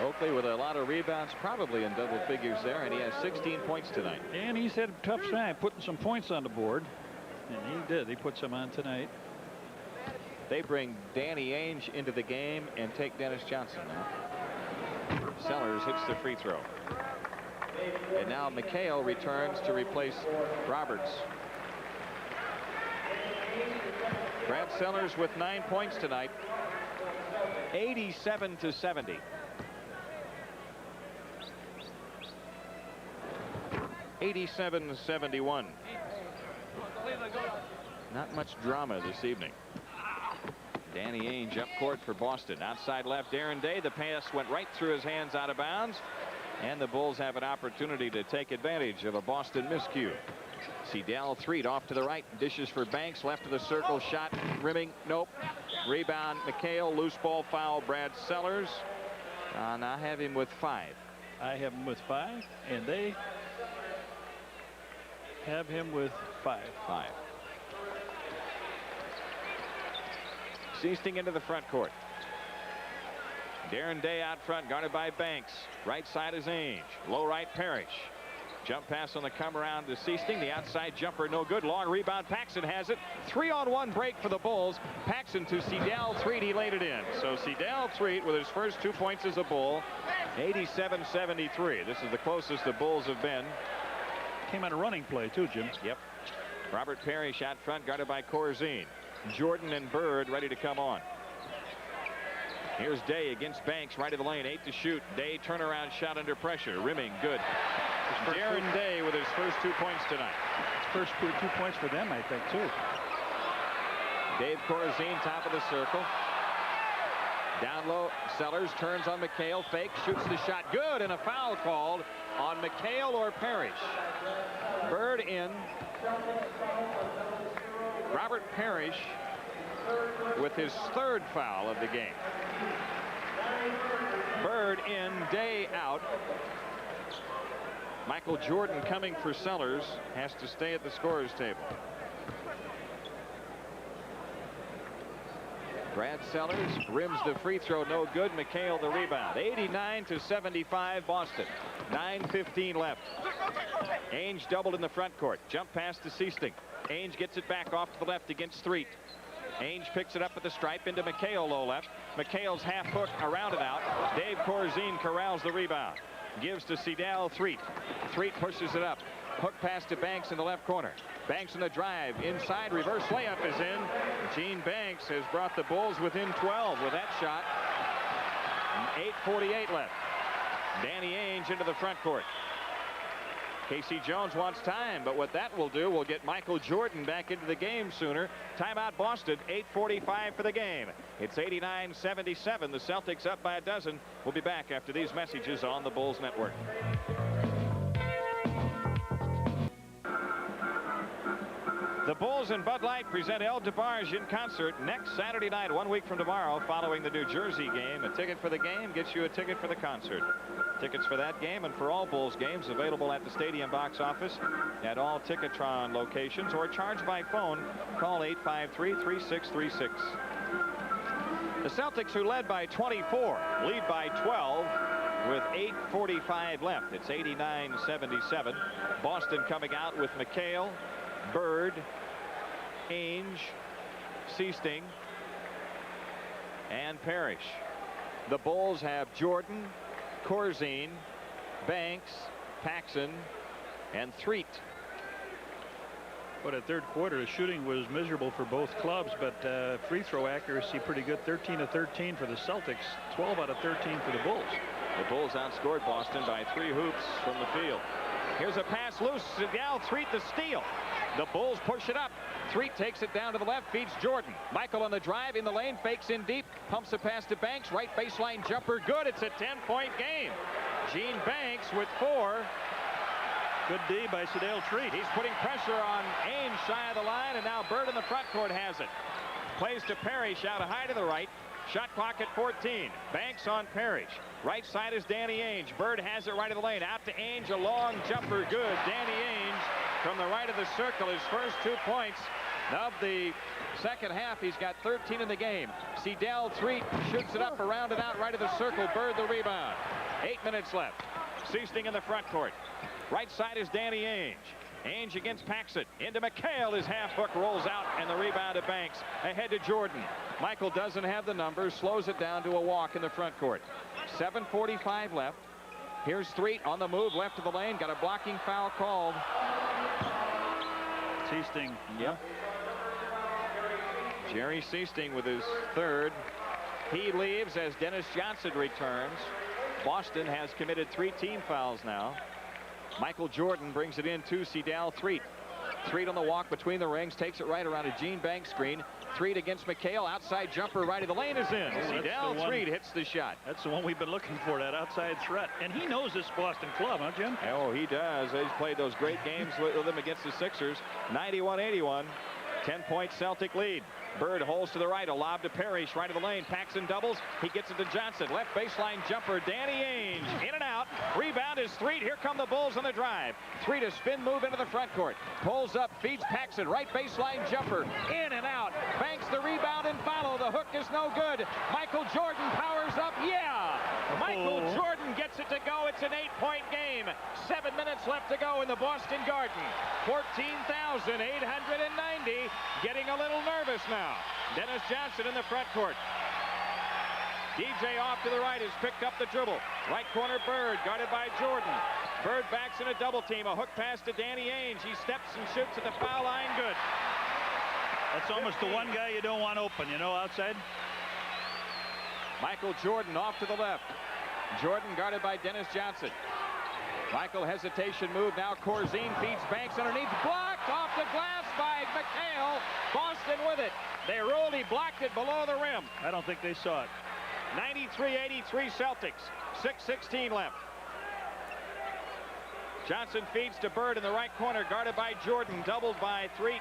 Oakley with a lot of rebounds, probably in double figures there, and he has 16 points tonight. And he's had a tough time putting some points on the board, and he did. He put some on tonight. They bring Danny Ainge into the game and take Dennis Johnson now. Sellers hits the free throw. And now McHale returns to replace Roberts. Brad Sellers with 9 points tonight. 87-70. 87-71. Not much drama this evening. Danny Ainge up court for Boston. Outside left, Darren Day. The pass went right through his hands, out of bounds. And the Bulls have an opportunity to take advantage of a Boston miscue. Seidel Threet off to the right, dishes for Banks, left of the circle, shot rimming, nope. Rebound McHale, loose ball foul Brad Sellers. And I have him with 5. I have him with 5, and they have him with 5. Seasting into the front court. Darren Day out front, guarded by Banks. Right side is Ainge. Low right, Parrish. Jump pass on the come around to Seasting. The outside jumper no good. Long rebound. Paxson has it. 3-on-1 break for the Bulls. Paxson to Seidel Threet. He laid it in. So Seidel Threet with his first 2 points as a Bull. 87-73. This is the closest the Bulls have been. Came on a running play too, Jim. Yep. Robert Parrish out front, guarded by Corzine. Jordan and Bird ready to come on. Here's Day against Banks, right of the lane, 8 to shoot. Day turnaround shot under pressure, rimming, good. Darren Day with his first 2 points tonight. First 2 points for them, I think, too. Dave Corzine, top of the circle. Down low, Sellers turns on McHale, fake, shoots the shot, good, and a foul called on McHale or Parrish. Bird in. Robert Parrish with his 3rd foul of the game. Bird in, Day out. Michael Jordan coming for Sellers, has to stay at the scorer's table. Brad Sellers rims the free throw, no good. McHale the rebound. 89-75 Boston. 9:15 left. Ainge doubled in the front court. Jump pass to Seasting. Ainge gets it back off to the left against Threet. Ainge picks it up at the stripe into McHale low left. McHale's half hook around and out. Dave Corzine corrals the rebound. Gives to Seidel Threet. Threet pushes it up. Hook pass to Banks in the left corner. Banks in the drive. Inside, reverse layup is in. Gene Banks has brought the Bulls within 12 with that shot. 8:48 left. Danny Ainge into the front court. Casey Jones wants time, but what that will do will get Michael Jordan back into the game sooner. Timeout Boston, 8:45 for the game. It's 89-77. The Celtics up by a dozen. We'll be back after these messages on the Bulls Network. The Bulls and Bud Light present El DeBarge in concert next Saturday night, 1 week from tomorrow, following the New Jersey game. A ticket for the game gets you a ticket for the concert. Tickets for that game and for all Bulls games available at the stadium box office, at all Ticketron locations, or charged by phone. Call 853-3636. The Celtics, who led by 24, lead by 12 with 8:45 left. It's 89-77. Boston coming out with McHale, Bird, Ainge, Seasting, and Parrish. The Bulls have Jordan, Corzine, Banks, Paxson, and Threet. But at third quarter, the shooting was miserable for both clubs, but free throw accuracy pretty good. 13 of 13 for the Celtics, 12 out of 13 for the Bulls. The Bulls outscored Boston by 3 hoops from the field. Here's a pass loose. Seidel Threet the steal. The Bulls push it up. Threet takes it down to the left, feeds Jordan. Michael on the drive in the lane, fakes in deep, pumps a pass to Banks, right baseline jumper, good. It's a 10-point game. Gene Banks with 4. Good D by Seidel Threet. He's putting pressure on Ainge shy of the line, and now Bird in the front court has it. Plays to Parrish out high to the right. Shot clock at 14. Banks on Parrish. Right side is Danny Ainge. Bird has it right of the lane. Out to Ainge, a long jumper, good. Danny Ainge from the right of the circle, his first 2 points of the second half. He's got 13 in the game. Seidel Threet shoots it up around and out right of the circle. Bird the rebound. 8 minutes left. Seasting in the front court. Right side is Danny Ainge. Ainge against Paxson. Into McHale. His half hook rolls out, and the rebound to Banks. Ahead to Jordan. Michael doesn't have the numbers. Slows it down to a walk in the front court. 7:45 left. Here's Threet on the move left of the lane. Got a blocking foul called. Seasting. Yep. Jerry Seasting with his 3rd. He leaves as Dennis Johnson returns. Boston has committed 3 team fouls now. Michael Jordan brings it in to Seidel Threet. Threet on the walk between the rings, takes it right around a Gene Banks screen, Threed against McHale. Outside jumper right of the lane is in. Seidel Threed hits the shot. That's the one we've been looking for, that outside threat. And he knows this Boston club, huh, Jim? Oh, he does. He's played those great games with them against the Sixers. 91-81. 10-point Celtic lead. Bird holds to the right. A lob to Parrish. Right of the lane. Paxson doubles. He gets it to Johnson. Left baseline jumper. Danny Ainge. In and out. Rebound is Threed. Here come the Bulls on the drive. Threed a spin move into the front court. Pulls up. Feeds Paxson. Right baseline jumper. In and out. Banks the rebound and follow. The hook is no good. Michael Jordan powers up. Yeah. Michael Jordan gets it to go. It's an 8-point game. 7 minutes left to go in the Boston Garden. 14,890. Getting a little nervous now. Dennis Johnson in the front court. DJ off to the right has picked up the dribble. Right corner Bird guarded by Jordan. Bird backs in a double team. A hook pass to Danny Ainge. He steps and shoots at the foul line. Good. That's almost the one guy you don't want open, you know, outside. Michael Jordan off to the left. Jordan guarded by Dennis Johnson. Michael hesitation move. Now Corzine feeds Banks underneath. Blocked off the glass by McHale. Boston with it. They rolled. He blocked it below the rim. I don't think they saw it. 93-83 Celtics. 6:16 left. Johnson feeds to Bird in the right corner, guarded by Jordan, doubled by Threet.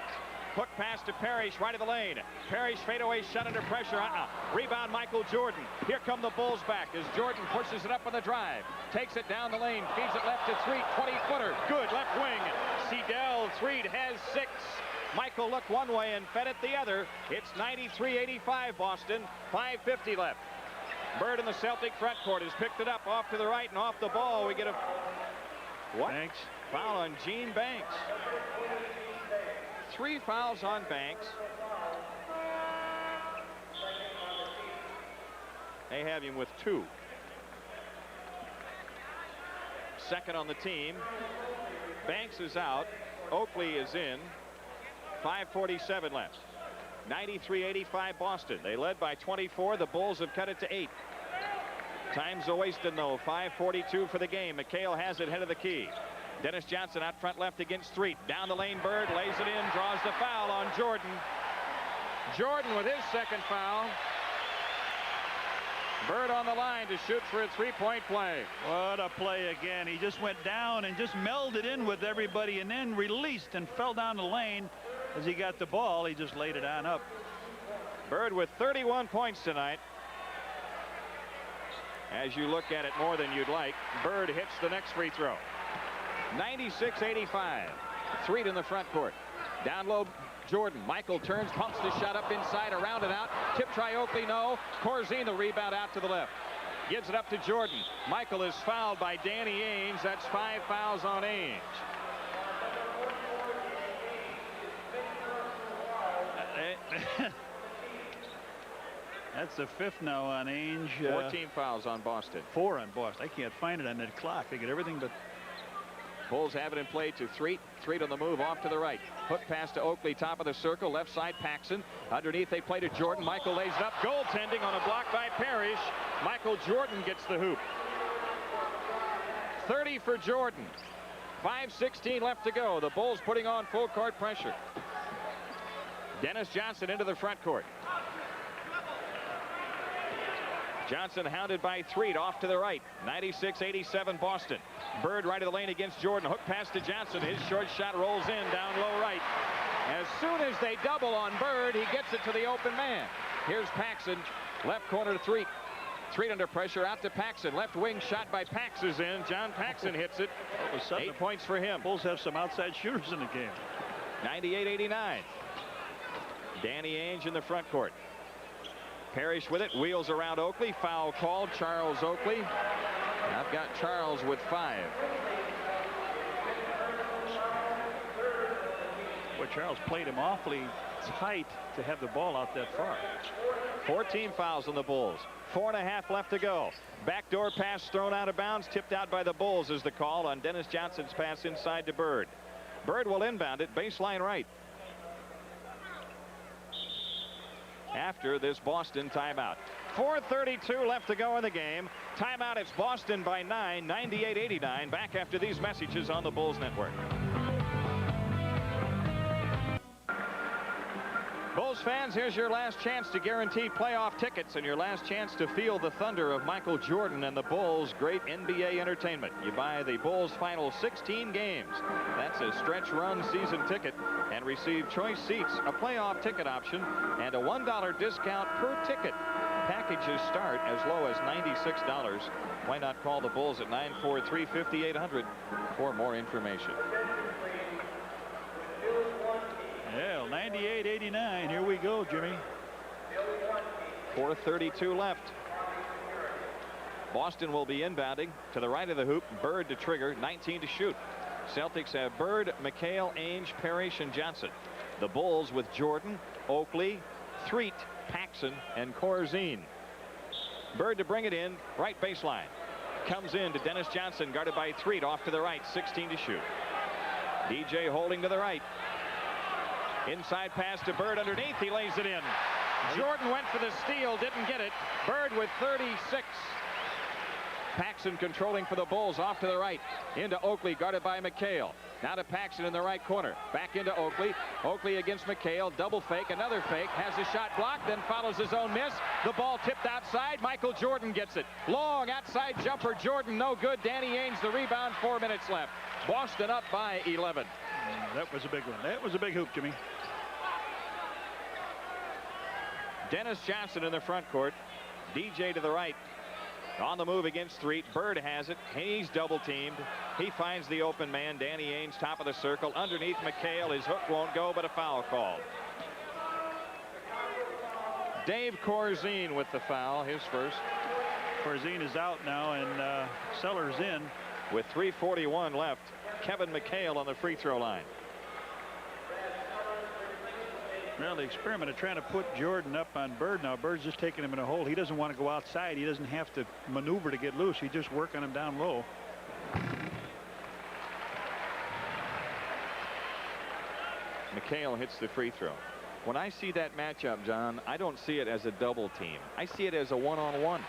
Hook pass to Parrish, right of the lane. Parrish fadeaway shot under pressure. Rebound Michael Jordan. Here come the Bulls back as Jordan pushes it up on the drive. Takes it down the lane, feeds it left to Threet. 20-footer. Good left wing. Seidel Threet has 6. Michael looked one way and fed it the other. It's 93-85 Boston. 5:50 left. Bird in the Celtic front court has picked it up off to the right and off the ball. We get a Banks. Foul on Gene Banks. 3 fouls on Banks. They have him with 2. Second on the team. Banks is out. Oakley is in. 5:47 left. 93-85 Boston. They led by 24. The Bulls have cut it to 8. Time's a wasted though. 5:42 for the game. McHale has it head of the key. Dennis Johnson out front left against Threet. Down the lane Bird lays it in. Draws the foul on Jordan. Jordan with his second foul. Bird on the line to shoot for a 3-point play. What a play again. He just went down and just melded in with everybody and then released and fell down the lane. As he got the ball, he just laid it on up. Bird with 31 points tonight. As you look at it more than you'd like, Bird hits the next free throw. 96-85. Threet in the front court. Down low Jordan. Michael turns, pumps the shot up inside, around and out. Tip try Oakley, no. Corzine the rebound out to the left. Gives it up to Jordan. Michael is fouled by Danny Ainge. That's 5 fouls on Ainge. That's the 5th now on Ainge. 14 fouls on Boston. 4 on Boston. I can't find it on that clock. They get everything but. Bulls have it in play to Threet. Threet on the move off to the right. Hook pass to Oakley, top of the circle, left side Paxson. Underneath they play to Jordan. Michael lays it up. Goaltending on a block by Parrish. Michael Jordan gets the hoop. 30 for Jordan. 5:16 left to go. The Bulls putting on full court pressure. Dennis Johnson into the front court. Johnson hounded by Threet off to the right. 96-87 Boston. Bird right of the lane against Jordan. Hook pass to Johnson. His short shot rolls in down low right. As soon as they double on Bird, he gets it to the open man. Here's Paxson. Left corner to Threet. Threet under pressure out to Paxson. Left wing shot by Pax is in. John Paxson hits it. 8 points for him. Bulls have some outside shooters in the game. 98-89. Danny Ainge in the front court. Parrish with it, wheels around Oakley. Foul called. Charles Oakley. I've got Charles with 5. Boy, Charles played him awfully tight to have the ball out that far. 14 fouls on the Bulls. 4.5 left to go. Backdoor pass thrown out of bounds. Tipped out by the Bulls is the call on Dennis Johnson's pass inside to Bird. Bird will inbound it. Baseline right. After this Boston timeout. 4:32 left to go in the game. Timeout. It's Boston by 9. 98-89. Back after these messages on the Bulls Network. Bulls Bulls fans, here's your last chance to guarantee playoff tickets and your last chance to feel the thunder of Michael Jordan and the Bulls' great NBA entertainment. You buy the Bulls' final 16 games. That's a stretch run season ticket and receive choice seats, a playoff ticket option, and a $1 discount per ticket. Packages start as low as $96. Why not call the Bulls at 943-5800 for more information. Yeah, 98-89. Here we go, Jimmy. 4:32 left. Boston will be inbounding to the right of the hoop. Bird to trigger, 19 to shoot. Celtics have Bird, McHale, Ainge, Parrish, and Johnson. The Bulls with Jordan, Oakley, Threet, Paxson, and Corzine. Bird to bring it in, right baseline. Comes in to Dennis Johnson, guarded by Threet, off to the right, 16 to shoot. DJ holding to the right. Inside pass to Bird underneath. He lays it in. Jordan went for the steal, didn't get it. Bird with 36. Paxson controlling for the Bulls, off to the right. Into Oakley, guarded by McHale. Now to Paxson in the right corner. Back into Oakley. Oakley against McHale. Double fake, another fake. Has the shot blocked, then follows his own miss. The ball tipped outside. Michael Jordan gets it. Long outside jumper. Jordan no good. Danny Ainge the rebound. 4 minutes left. Boston up by 11. That was a big one. That was a big hoop, Jimmy. Dennis Johnson in the front court. DJ to the right. On the move against Threet. Bird has it. He's double teamed. He finds the open man. Danny Ainge, top of the circle. Underneath McHale. His hook won't go, but a foul called. Dave Corzine with the foul, his first. Corzine is out now, and Sellers in. With 3:41 left. Kevin McHale on the free throw line. Well, the experiment of trying to put Jordan up on Bird now. Bird's just taking him in a hole. He doesn't want to go outside. He doesn't have to maneuver to get loose. He's just working him down low. McHale hits the free throw. When I see that matchup, John, I don't see it as a double team. I see it as a one-on-one.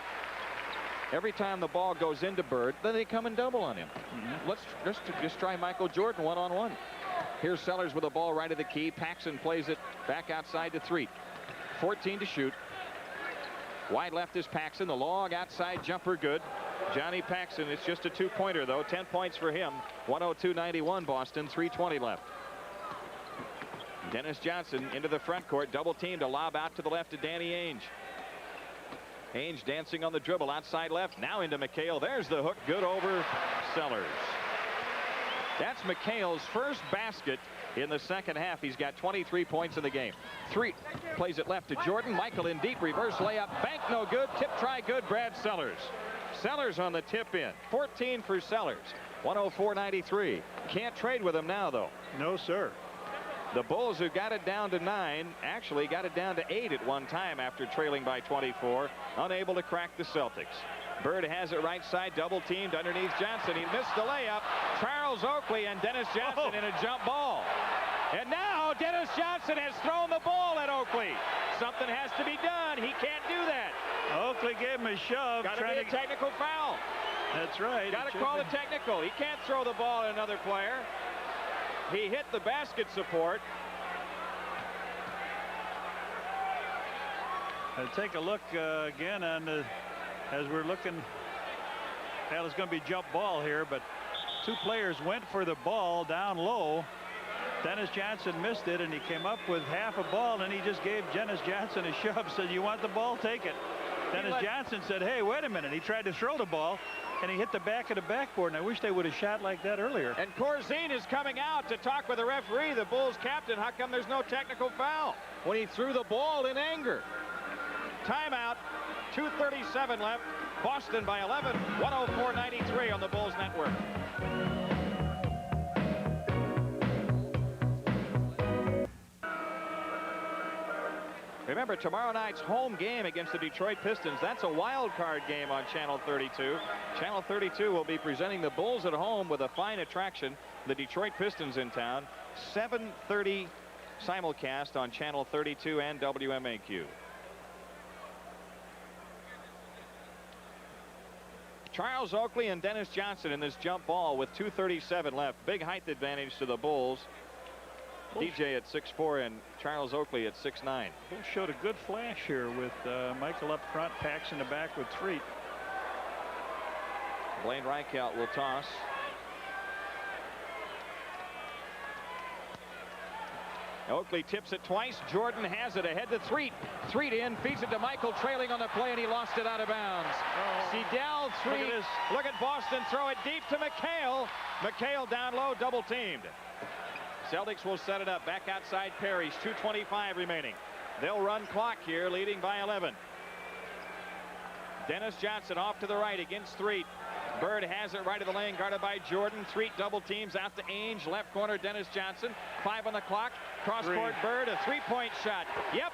Every time the ball goes into Bird, then they come and double on him. Let's just try Michael Jordan one-on-one. Here's Sellers with the ball right of the key. Paxson plays it back outside to Threet. 14 to shoot. Wide left is Paxson. The long outside jumper good. Johnny Paxson, it's just a two-pointer, though. 10 points for him. 102-91 Boston. 3:20 left. Dennis Johnson into the front court. Double team to lob out to the left to Danny Ainge. Ainge dancing on the dribble outside left. Now into McHale. There's the hook. Good over Sellers. That's McHale's first basket in the second half. He's got 23 points in the game. Threet plays it left to Jordan. Michael in deep. Reverse layup. Bank no good. Tip try good. Brad Sellers. Sellers on the tip in. 14 for Sellers. 104-93. Can't trade with him now, though. No, sir. The Bulls, who got it down to 9, actually got it down to 8 at one time after trailing by 24. Unable to crack the Celtics. Bird has it right side, double teamed underneath Johnson. He missed the layup. Charles Oakley and Dennis Johnson in a jump ball. And now Dennis Johnson has thrown the ball at Oakley. Something has to be done. He can't do that. Oakley gave him a shove. Got to be a technical foul. That's right. Got to call a technical. He can't throw the ball at another player. He hit the basket support. I'll take a look again on the, as we're looking. Well, it's going to be jump ball here, but two players went for the ball down low. Dennis Johnson missed it, and he came up with half a ball, and he just gave Dennis Johnson a shove. Said, "You want the ball? Take it." Dennis Johnson said, "Hey, wait a minute." He tried to throw the ball, and he hit the back of the backboard, and I wish they would have shot like that earlier. And Corzine is coming out to talk with the referee, the Bulls captain. How come there's no technical foul when he threw the ball in anger? Timeout. 2:37 left. Boston by 11. 104-93 on the Bulls network. Remember, tomorrow night's home game against the Detroit Pistons. That's a wild card game on Channel 32. Channel 32 will be presenting the Bulls at home with a fine attraction. The Detroit Pistons in town. 7:30 simulcast on Channel 32 and WMAQ. Charles Oakley and Dennis Johnson in this jump ball with 2:37 left. Big height advantage to the Bulls. DJ at 6'4" and Charles Oakley at 6'9". Bull showed a good flash here with Michael up front, Pax in the back with Threet. Blaine Reichelt will toss. Oakley tips it twice. Jordan has it ahead to Threet. Threet in, feeds it to Michael, trailing on the play, and he lost it out of bounds. Seidel, Threet. Look at Boston throw it deep to McHale. McHale down low, double teamed. Celtics will set it up back outside Parrish. 2:25 remaining. They'll run clock here, leading by 11. Dennis Johnson off to the right against Threet. Bird has it right of the lane, guarded by Jordan. Threet double teams out to Ainge. Left corner, Dennis Johnson. 5 on the clock. Cross court, Bird. A three-point shot. Yep.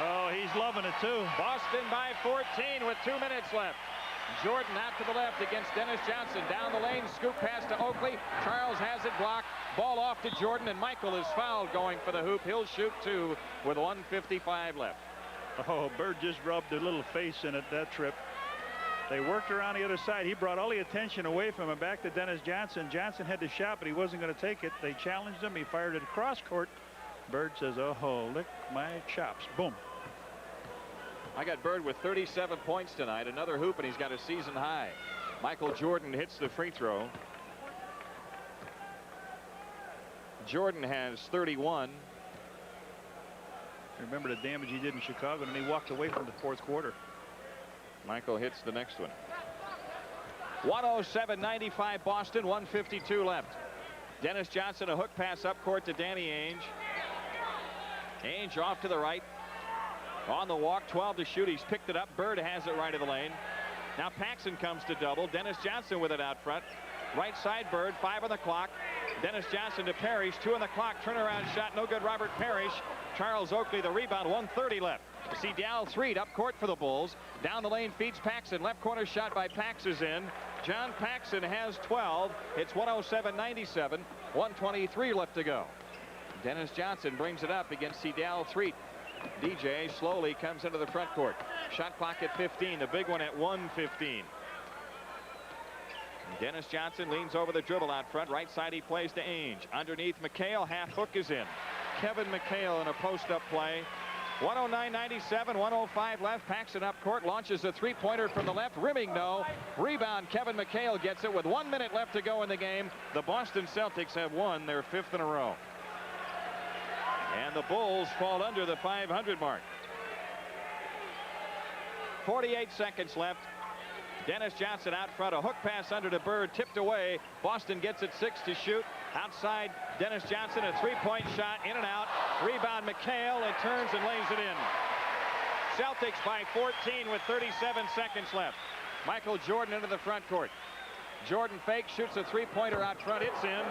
Oh, he's loving it too. Boston by 14 with 2 minutes left. Jordan out to the left against Dennis Johnson. Down the lane, scoop pass to Oakley. Charles has it blocked. Ball off to Jordan, and Michael is fouled going for the hoop. He'll shoot 2 with 1:55 left. Oh, Bird just rubbed a little face in it that trip. They worked around the other side. He brought all the attention away from him back to Dennis Johnson. Johnson had the shot, but he wasn't going to take it. They challenged him. He fired it across court. Bird says, oh, lick my chops. Boom. I got Bird with 37 points tonight. Another hoop, and he's got a season high. Michael Jordan hits the free throw. Jordan has 31. Remember the damage he did in Chicago, and he walked away from the fourth quarter. Michael hits the next one. 107-95 Boston, 1:52 left. Dennis Johnson, a hook pass up court to Danny Ainge. Ainge off to the right. On the walk, 12 to shoot. He's picked it up. Bird has it right of the lane. Now Paxson comes to double. Dennis Johnson with it out front. Right side, Bird, 5 on the clock. Dennis Johnson to Parrish, 2 on the clock. Turnaround shot, no good. Robert Parrish. Charles Oakley the rebound, 1:30 left. Seidel, Threet up court for the Bulls. Down the lane feeds Paxson. Left corner shot by Pax is in. John Paxson has 12. It's 107-97. 1:23 left to go. Dennis Johnson brings it up against Seidel, Threet. DJ slowly comes into the front court. Shot clock at 15. The big one at 1:15. Dennis Johnson leans over the dribble out front. Right side he plays to Ainge. Underneath McHale. Half hook is in. Kevin McHale in a post-up play. 109-97. 1:05 left. Paxson up court. Launches a three-pointer from the left. Rimming no. Rebound. Kevin McHale gets it with 1 minute left to go in the game. The Boston Celtics have won their 5th in a row. And the Bulls fall under the 500 mark. 48 seconds left. Dennis Johnson out front. A hook pass under to Bird. Tipped away. Boston gets it 6 to shoot. Outside Dennis Johnson. A three-point shot. In and out. Rebound McHale. And turns and lays it in. Celtics by 14 with 37 seconds left. Michael Jordan into the front court. Jordan fakes. Shoots a three-pointer out front. It's in.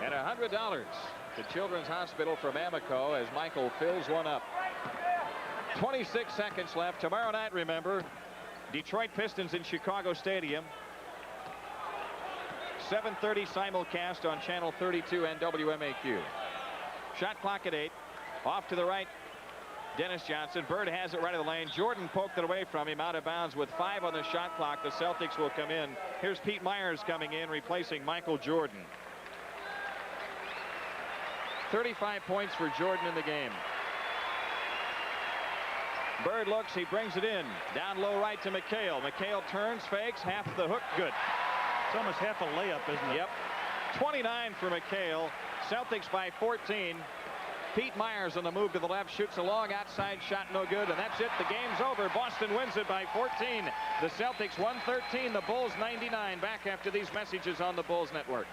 And $100 to Children's Hospital from Amoco as Michael fills one up. 26 seconds left. Tomorrow night, remember, Detroit Pistons in Chicago Stadium. 7:30 simulcast on channel 32 and WMAQ. Shot clock at 8. Off to the right, Dennis Johnson. Bird has it right of the lane. Jordan poked it away from him out of bounds with 5 on the shot clock. The Celtics will come in. Here's Pete Myers coming in, replacing Michael Jordan. 35 points for Jordan in the game. Bird looks, he brings it in. Down low right to McHale. McHale turns, fakes, half the hook, good. It's almost half a layup, isn't it? Yep. 29 for McHale. Celtics by 14. Pete Myers on the move to the left, shoots a long outside shot, no good, and that's it. The game's over. Boston wins it by 14. The Celtics 113, the Bulls 99. Back after these messages on the Bulls Network.